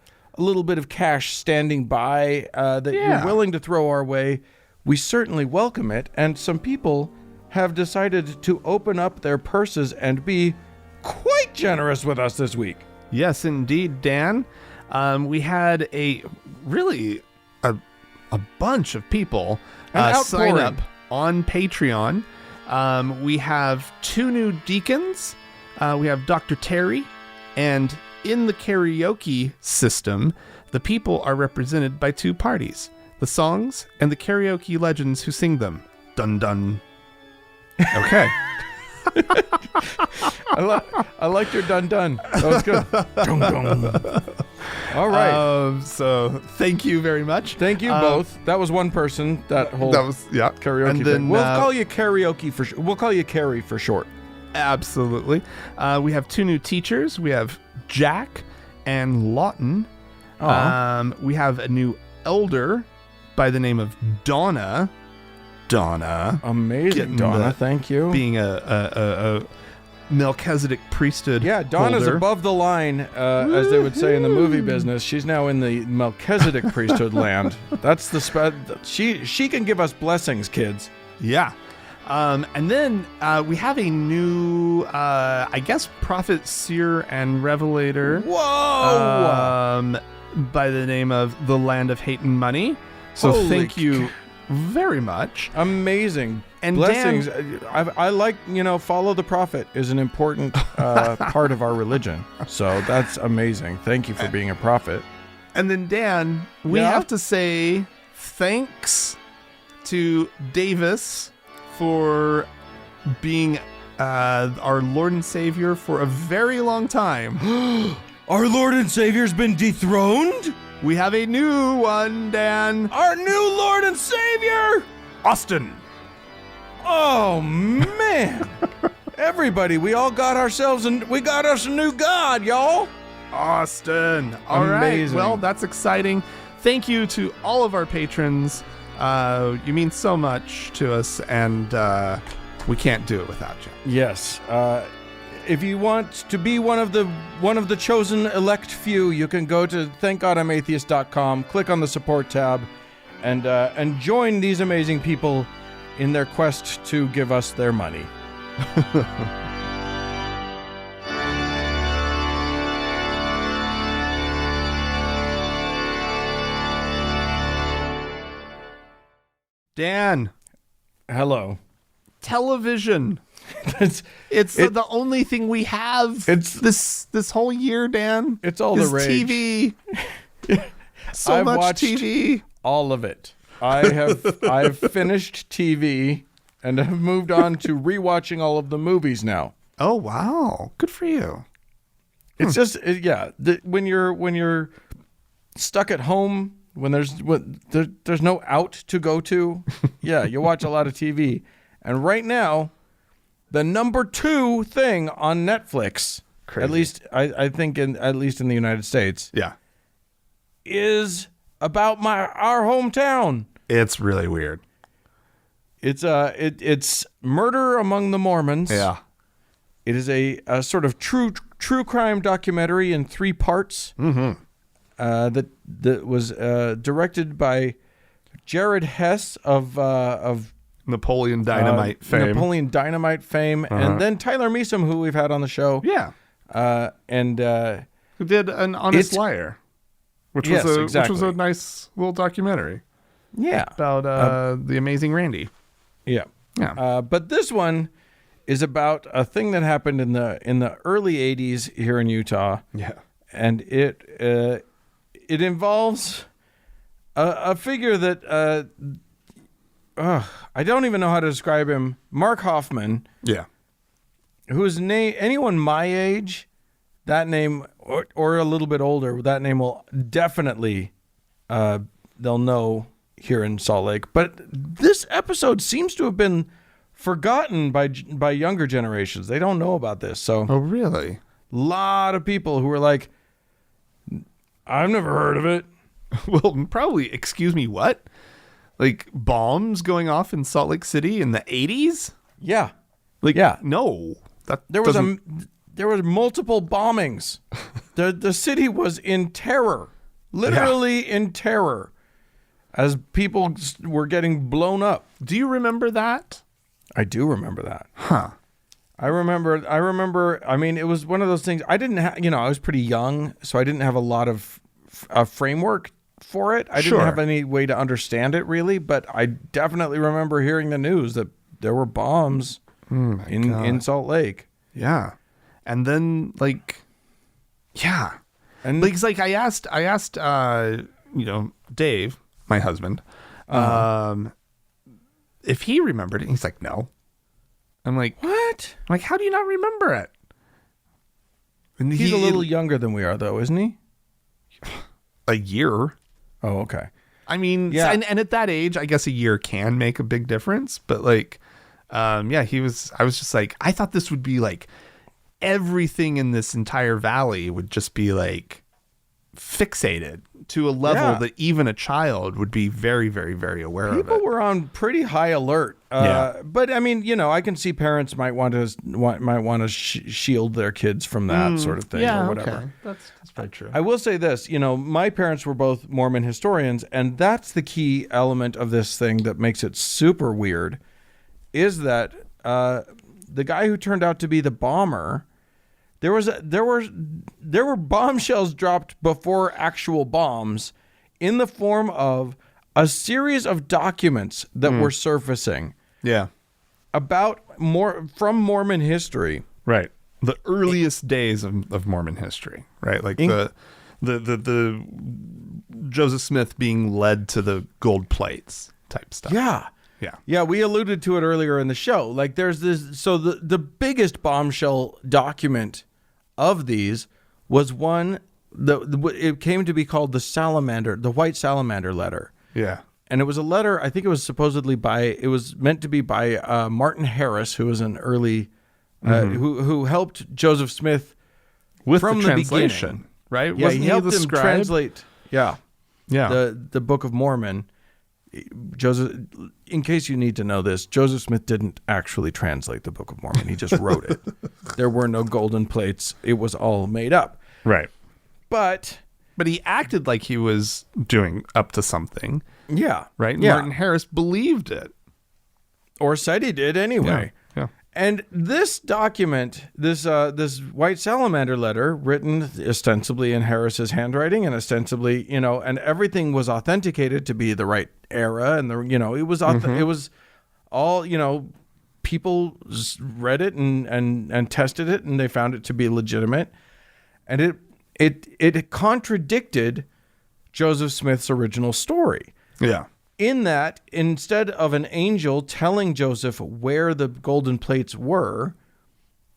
cash standing by that you're willing to throw our way, we certainly welcome it. And some people have decided to open up their purses and be quite generous with us this week. Yes, indeed, Dan. We had a bunch of people sign up on Patreon. We have 2 new deacons. We have Dr. Terry, and in the karaoke system, the people are represented by 2 parties: the songs and the karaoke legends who sing them. Dun dun. Okay. I liked your dun dun. That was good. Dun, dun. All right. So thank you very much. Thank you both. That was one person. That whole karaoke And then, thing. We'll call you karaoke we'll call you Carrie for short. Absolutely. We have 2 new teachers. We have Jack and Lawton. We have a new elder by the name of Donna. Amazing, Donna. Thank you. Being a Melchizedek priesthood. Yeah, Donna's holder. above the line, as they would say in the movie business. She's now in the Melchizedek priesthood land. That's the she can give us blessings, kids. Yeah. And then we have a new, I guess, prophet, seer, and revelator. Whoa! By the name of the Land of Hate and Money. So thank you very much. Amazing. And blessings. Dan, I like, follow the prophet is an important part of our religion. So that's amazing. Thank you for being a prophet. And then Dan, we have to say thanks to Davis for being our Lord and Savior for a very long time. Our Lord and Savior's been dethroned? We have a new one, Dan. Our new Lord and Savior! Austin. Oh, man. Everybody, we all got ourselves we got us a new God, y'all. Austin. All right. Well, that's exciting. Thank you to all of our patrons. You mean so much to us, and we can't do it without you. Yes. If you want to be one of the chosen elect few, you can go to thankgodimatheist.com, click on the support tab, and join these amazing people in their quest to give us their money. Dan. Hello. Television. It's the only thing we have. It's this whole year, Dan. It's all the rage. TV. I've much watched TV. All of it. I've finished TV and have moved on to rewatching all of the movies now. Oh wow, good for you. It's just when you're stuck at home, when there's no out to go to, you watch a lot of TV. And right now, the number 2 thing on Netflix, Crazy. at least I think at least in the United States, is about our hometown. It's really weird. It's Murder Among the Mormons. Yeah. It is a sort of true crime documentary in 3 parts. Mm-hmm. That was directed by Jared Hess of Napoleon Dynamite fame. And then Tyler Meacham, who we've had on the show. Yeah. Who did An Honest Liar, which was a nice little documentary. Yeah. About the amazing Randy. Yeah. Yeah. But this one is about a thing that happened in the early 80s here in Utah. Yeah. And it involves a figure that I don't even know how to describe him. Mark Hoffman. Yeah. Whose name, anyone my age, that name, or a little bit older, that name will definitely, they'll know here in Salt Lake. But this episode seems to have been forgotten by younger generations. They don't know about this. So, oh, really? A lot of people who were like, I've never heard of it. Well, probably, excuse me, what? Like bombs going off in Salt Lake City in the 80s? Yeah. No. There was multiple bombings. The city was in terror. Literally in terror as people were getting blown up. Do you remember that? I do remember that. Huh. I remember, I mean, it was one of those things. I didn't have, I was pretty young, so I didn't have a lot of framework for it. I didn't have any way to understand it really, but I definitely remember hearing the news that there were bombs in Salt Lake. Yeah. And then and it's like I asked Dave, my husband, if he remembered it. He's like, no. I'm like, what? I'm like, how do you not remember it? And He's a little younger than we are, though, isn't he? A year. Oh, okay. I mean, yeah. And at that age, I guess a year can make a big difference. But I was just like, I thought this would be like everything in this entire valley would just be like fixated to a level that even a child would be very, very, very aware of it. People were on pretty high alert. But I mean, I can see parents might want to shield their kids from that sort of thing or whatever. Okay. That's very true. I will say this, my parents were both Mormon historians, and that's the key element of this thing that makes it super weird, is that the guy who turned out to be the bomber, there were bombshells dropped before actual bombs in the form of a series of documents that were surfacing. Yeah. From Mormon history. Right. The earliest days of Mormon history, right? Like the Joseph Smith being led to the gold plates type stuff. Yeah. Yeah. Yeah, we alluded to it earlier in the show. Like there's this, so the biggest bombshell document of these was one it came to be called the White Salamander letter. Yeah. And it was a letter, I think it was meant to be by Martin Harris, who was an early, who helped Joseph Smith with from the translation, beginning. Right? Yeah, Wasn't he helped the him scribe? translate. Yeah. Yeah. The Book of Mormon. Joseph, in case you need to know this, Joseph Smith didn't actually translate the Book of Mormon. He just wrote it. There were no golden plates. It was all made up. Right. But he acted like he was doing up to something. Yeah. Right? Yeah. Martin Harris believed it. Or said he did anyway. Yeah. And this document, this White Salamander letter, written ostensibly in Harris's handwriting and ostensibly, and everything was authenticated to be the right era, and it was it was all, people read it and tested it, and they found it to be legitimate, and it contradicted Joseph Smith's original story. Yeah. In that, instead of an angel telling Joseph where the golden plates were,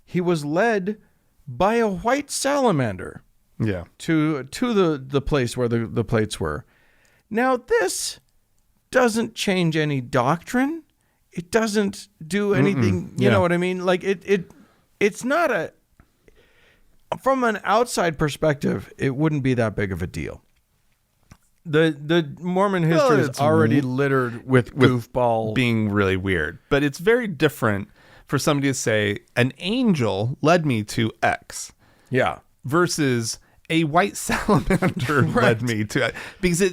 he was led by a white salamander to the place where the plates were. Now, this doesn't change any doctrine. It doesn't do anything, you know what I mean? Like, it's not from an outside perspective, it wouldn't be that big of a deal. The Mormon history is already littered with goofball being really weird, but it's very different for somebody to say an angel led me to X. Yeah. Versus a white salamander led me to it, because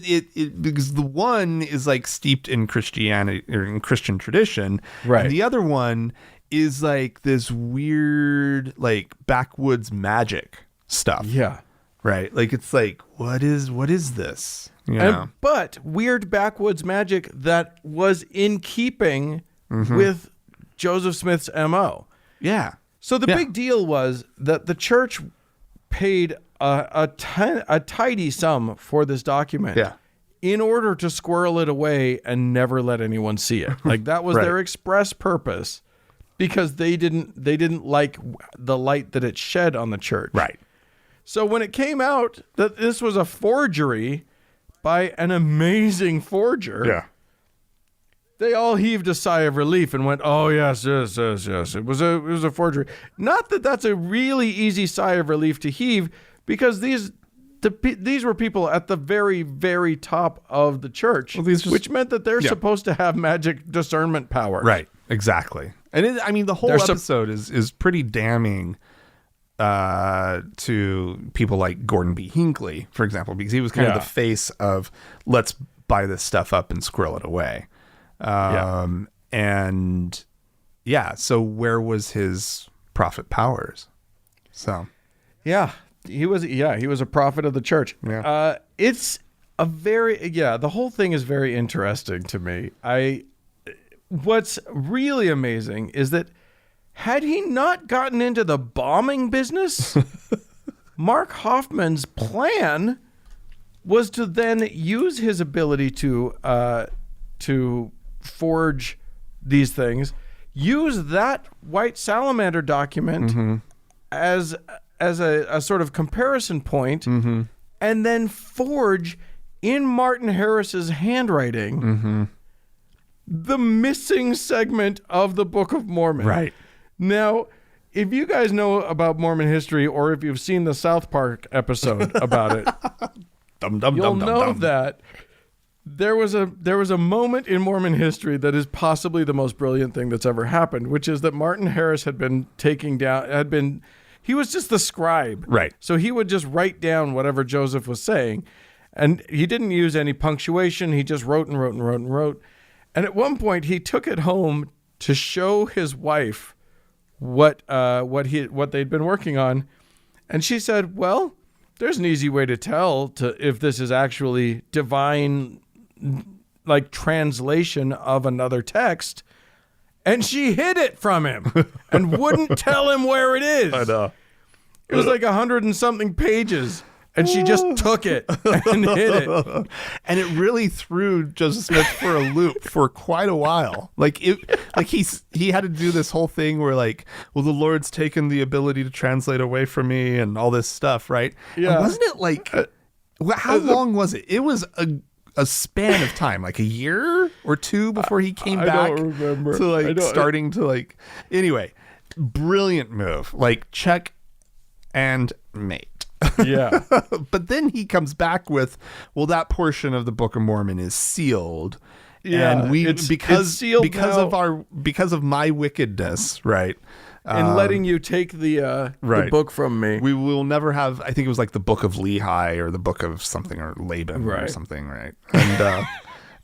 because the one is like steeped in Christianity or in Christian tradition, right? And the other one is like this weird like backwoods magic stuff. Yeah. Right. Like it's like what is this? Yeah. But weird backwoods magic that was in keeping with Joseph Smith's MO. Yeah. So the big deal was that the church paid a tidy sum for this document in order to squirrel it away and never let anyone see it. Like that was their express purpose, because they didn't like the light that it shed on the church. Right. So when it came out that this was a forgery by an amazing forger, they all heaved a sigh of relief and went, "Oh yes, yes. It was a forgery." Not that that's a really easy sigh of relief to heave, because these were people at the very, very top of the church, which meant that they're supposed to have magic discernment powers. Right. Exactly. And the whole episode is pretty damning to people like Gordon B. Hinckley, for example, because he was kind of the face of let's buy this stuff up and squirrel it away. And so where was his prophet powers? So he was a prophet of the church. It's a very the whole thing is very interesting to me. what's really amazing is that had he not gotten into the bombing business, Mark Hoffman's plan was to then use his ability to forge these things, use that white salamander document as a sort of comparison point, and then forge in Martin Harris's handwriting the missing segment of the Book of Mormon. Right. Now, if you guys know about Mormon history, or if you've seen the South Park episode about it, you'll know that there was a moment in Mormon history that is possibly the most brilliant thing that's ever happened, which is that Martin Harris he was just the scribe. Right. So he would just write down whatever Joseph was saying, and he didn't use any punctuation. He just wrote and wrote and wrote and wrote. And at one point he took it home to show his wife what they'd been working on. And she said, well, there's an easy way to tell if this is actually divine, like, translation of another text. And she hid it from him and wouldn't tell him where it is. I know. It was like 100 and something pages. And she just took it and hid it. And it really threw Joseph Smith for a loop for quite a while. Like he had to do this whole thing where, like, well, the Lord's taken the ability to translate away from me and all this stuff, right? Yeah. And wasn't it like, how long was it? It was a span of time, like a year or two before he came back don't remember. to, like, starting to, like, anyway, brilliant move. Like, check and mate. Yeah. But then he comes back with, well, that portion of the Book of Mormon is sealed. Yeah, And it's sealed because of my wickedness, right? In letting you take the book from me. We will never have, I think it was like the Book of Lehi or the Book of something, or Laban or something, right? And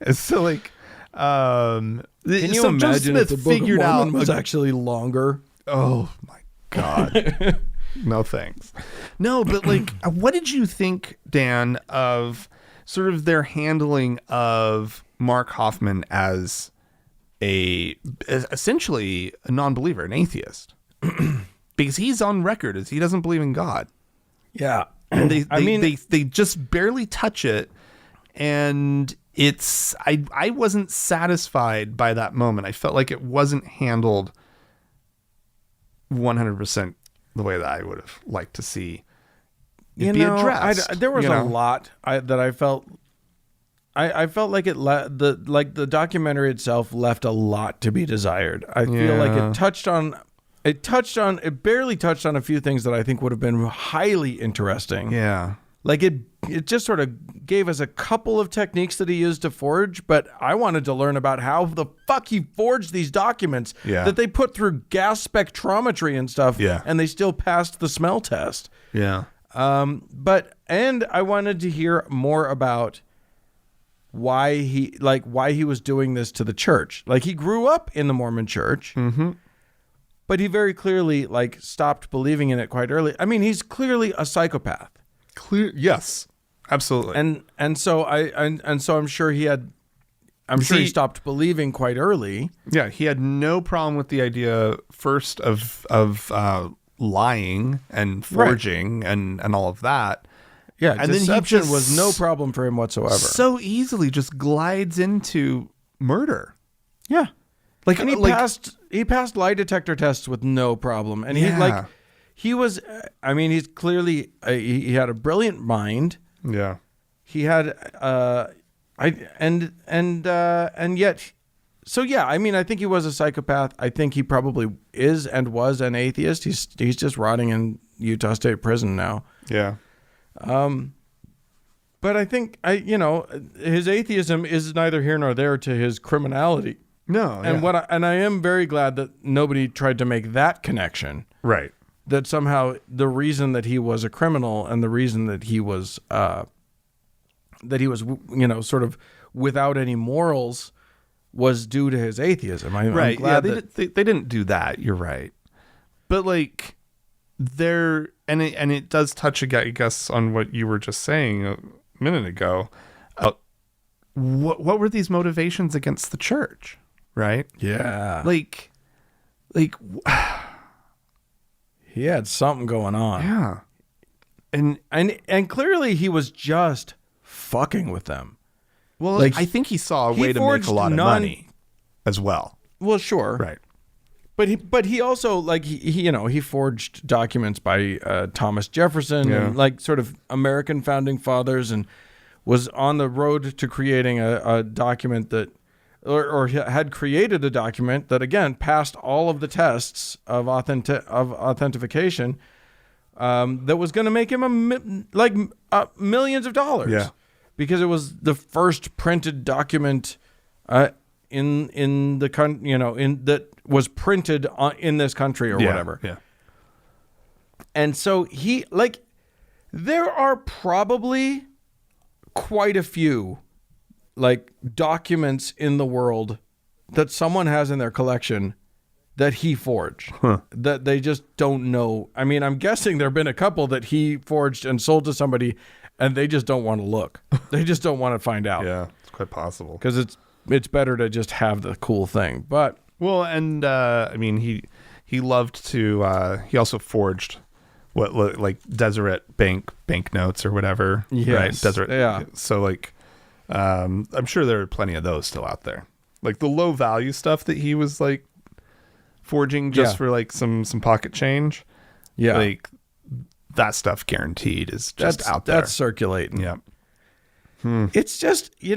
it's so, like, can you so imagine Joseph Smith if the Book figured of Mormon out was actually longer? Oh my God. No thanks. No, but, like, what did you think, Dan, of sort of their handling of Mark Hoffman as essentially a non-believer, an atheist? Because he's on record as he doesn't believe in God. Yeah. And they just barely touch it, and I wasn't satisfied by that moment. I felt like it wasn't handled 100% the way that I would have liked to see it be addressed. There was a lot that I felt. I felt like the documentary itself left a lot to be desired. I feel like it barely touched on a few things that I think would have been highly interesting. Yeah. Like it just sort of gave us a couple of techniques that he used to forge, but I wanted to learn about how the fuck he forged these documents that they put through gas spectrometry and stuff, and they still passed the smell test. Yeah. And I wanted to hear more about why he was doing this to the church. Like, he grew up in the Mormon church, but he very clearly, like, stopped believing in it quite early. I mean, he's clearly a psychopath. Yes, absolutely. And so I'm sure he stopped believing quite early. Yeah, he had no problem with the idea first of lying and forging and all of that. Yeah, and deception then he was no problem for him whatsoever. So easily just glides into murder. Yeah. Like, and he passed lie detector tests with no problem. And he's clearly he had a brilliant mind. Yeah. He had yet, so yeah, I mean, I think he was a psychopath. I think he probably is and was an atheist. He's just rotting in Utah State Prison now. Yeah. But I think his atheism is neither here nor there to his criminality. No. And I am very glad that nobody tried to make that connection. Right. That somehow the reason that he was a criminal and the reason that he was sort of without any morals was due to his atheism. I'm glad they didn't do that. You're right. But, like, it does touch, I guess, on what you were just saying a minute ago. What were these motivations against the church? right? Yeah. Like, he had something going on. yeah. And clearly he was just fucking with them. Well, Like, I think he saw a he way to make forged a lot of money as well. Well, sure. Right. But he also, like, he forged documents by Thomas Jefferson and, like, sort of American founding fathers, and was on the road to creating a document that, or had created a document that, again, passed all of the tests of authentication, that was going to make him millions of dollars. Yeah. Because it was the first printed document in the that was printed in this country or whatever. Yeah. And so there are probably quite a few like documents in the world that someone has in their collection that he forged, that they just don't know. I mean, I'm guessing there have been a couple that he forged and sold to somebody, and they just don't want to look. They just don't want to find out. Yeah, it's quite possible. Because it's better to just have the cool thing. But well, and I mean, he loved to. He also forged what like Deseret banknotes or whatever. Yes. Right. Deseret. Yeah. So like, I'm sure there are plenty of those still out there. Like the low value stuff that he was like forging just for like some pocket change. Yeah. Like that stuff guaranteed is just out there. That's circulating. Yeah. It's just, he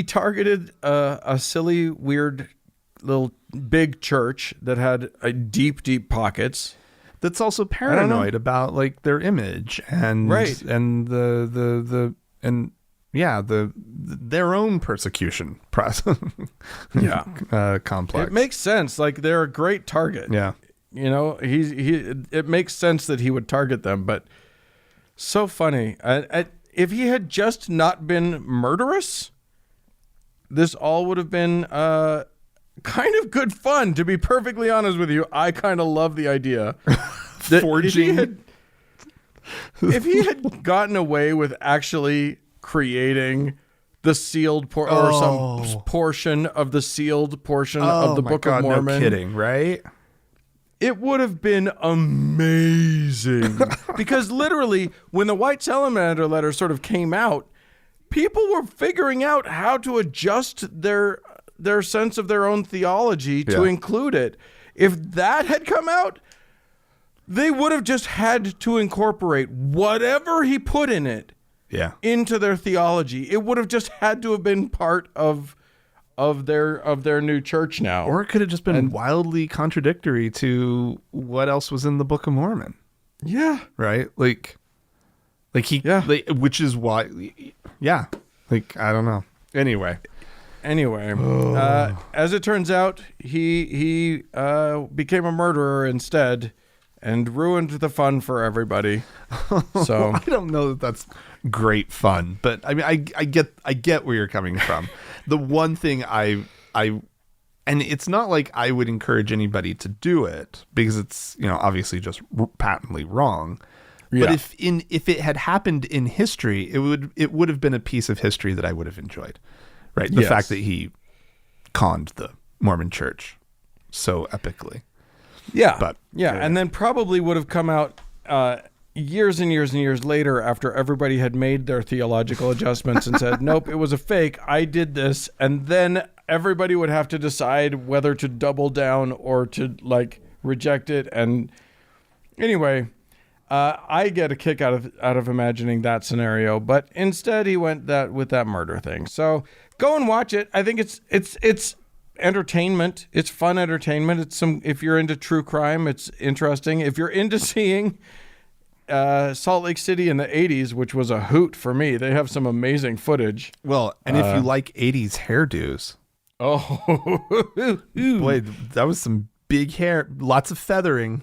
targeted a silly, weird little big church that had deep pockets. That's also paranoid about like their image and their own persecution process. Complex. It makes sense. Like they're a great target. Yeah. It makes sense that he would target them, but so funny. If he had just not been murderous, this all would have been kind of good fun, to be perfectly honest with you. I kind of love the idea that forging. If he had gotten away with actually creating the sealed or some portion of the sealed portion of the Book of Mormon. No kidding, right? It would have been amazing. Because literally, when the White Salamander letter sort of came out, people were figuring out how to adjust their sense of their own theology to include it. If that had come out, they would have just had to incorporate whatever he put in it into their theology. It would have just had to have been part of their new church now. Or it could have just been wildly contradictory to what else was in the Book of Mormon. Yeah. Right? Like which is why, like, I don't know. Anyway, as it turns out, he became a murderer instead and ruined the fun for everybody. So I don't know that that's great fun, but I mean, I get where you're coming from. The one thing I and it's not like I would encourage anybody to do it because it's, obviously just patently wrong. But if it had happened in history, it would have been a piece of history that I would have enjoyed. Right? The fact that he conned the Mormon church so epically. Yeah. But and then probably would have come out years and years and years later after everybody had made their theological adjustments and said, nope, it was a fake. I did this. And then everybody would have to decide whether to double down or to like reject it. And anyway, I get a kick out of imagining that scenario, but instead he went with that murder thing. So go and watch it. I think it's entertainment. It's fun entertainment. If you're into true crime, it's interesting. If you're into seeing Salt Lake City in the 80s, which was a hoot for me, they have some amazing footage. Well, and if you like 80s hairdos, boy, that was some big hair, lots of feathering.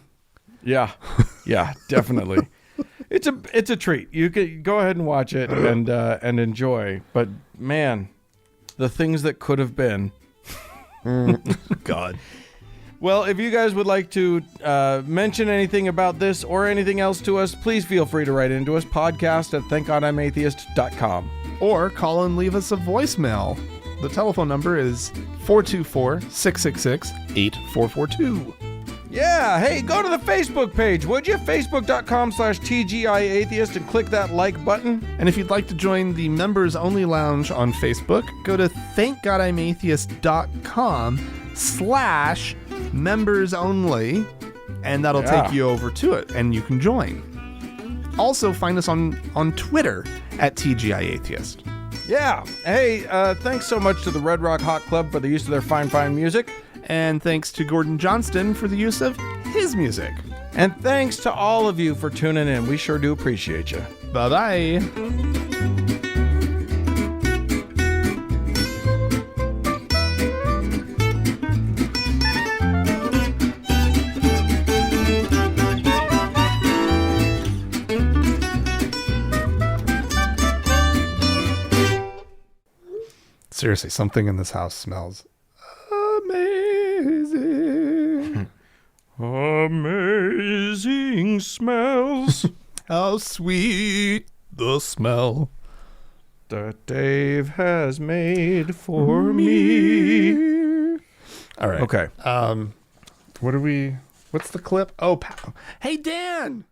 Yeah, definitely. It's a treat. You could go ahead and watch it and enjoy. But man, the things that could have been. God. Well, if you guys would like to mention anything about this or anything else to us, please feel free to write into us, podcast@thankgodimatheist.com. Or call and leave us a voicemail. The telephone number is 424-666-8442. Yeah, hey, go to the Facebook page, would you? Facebook.com/TGIAtheist and click that like button. And if you'd like to join the Members Only Lounge on Facebook, go to thankgodimatheist.com/members only, and that'll take you over to it, and you can join. Also, find us on Twitter at TGIAtheist. Yeah, hey, thanks so much to the Red Rock Hot Club for the use of their fine music. And thanks to Gordon Johnston for the use of his music. And thanks to all of you for tuning in. We sure do appreciate you. Bye-bye. Seriously, something in this house smells amazing. Amazing smells How sweet the smell that Dave has made for me. All right. Okay. What's the clip? Oh, hey, Dan.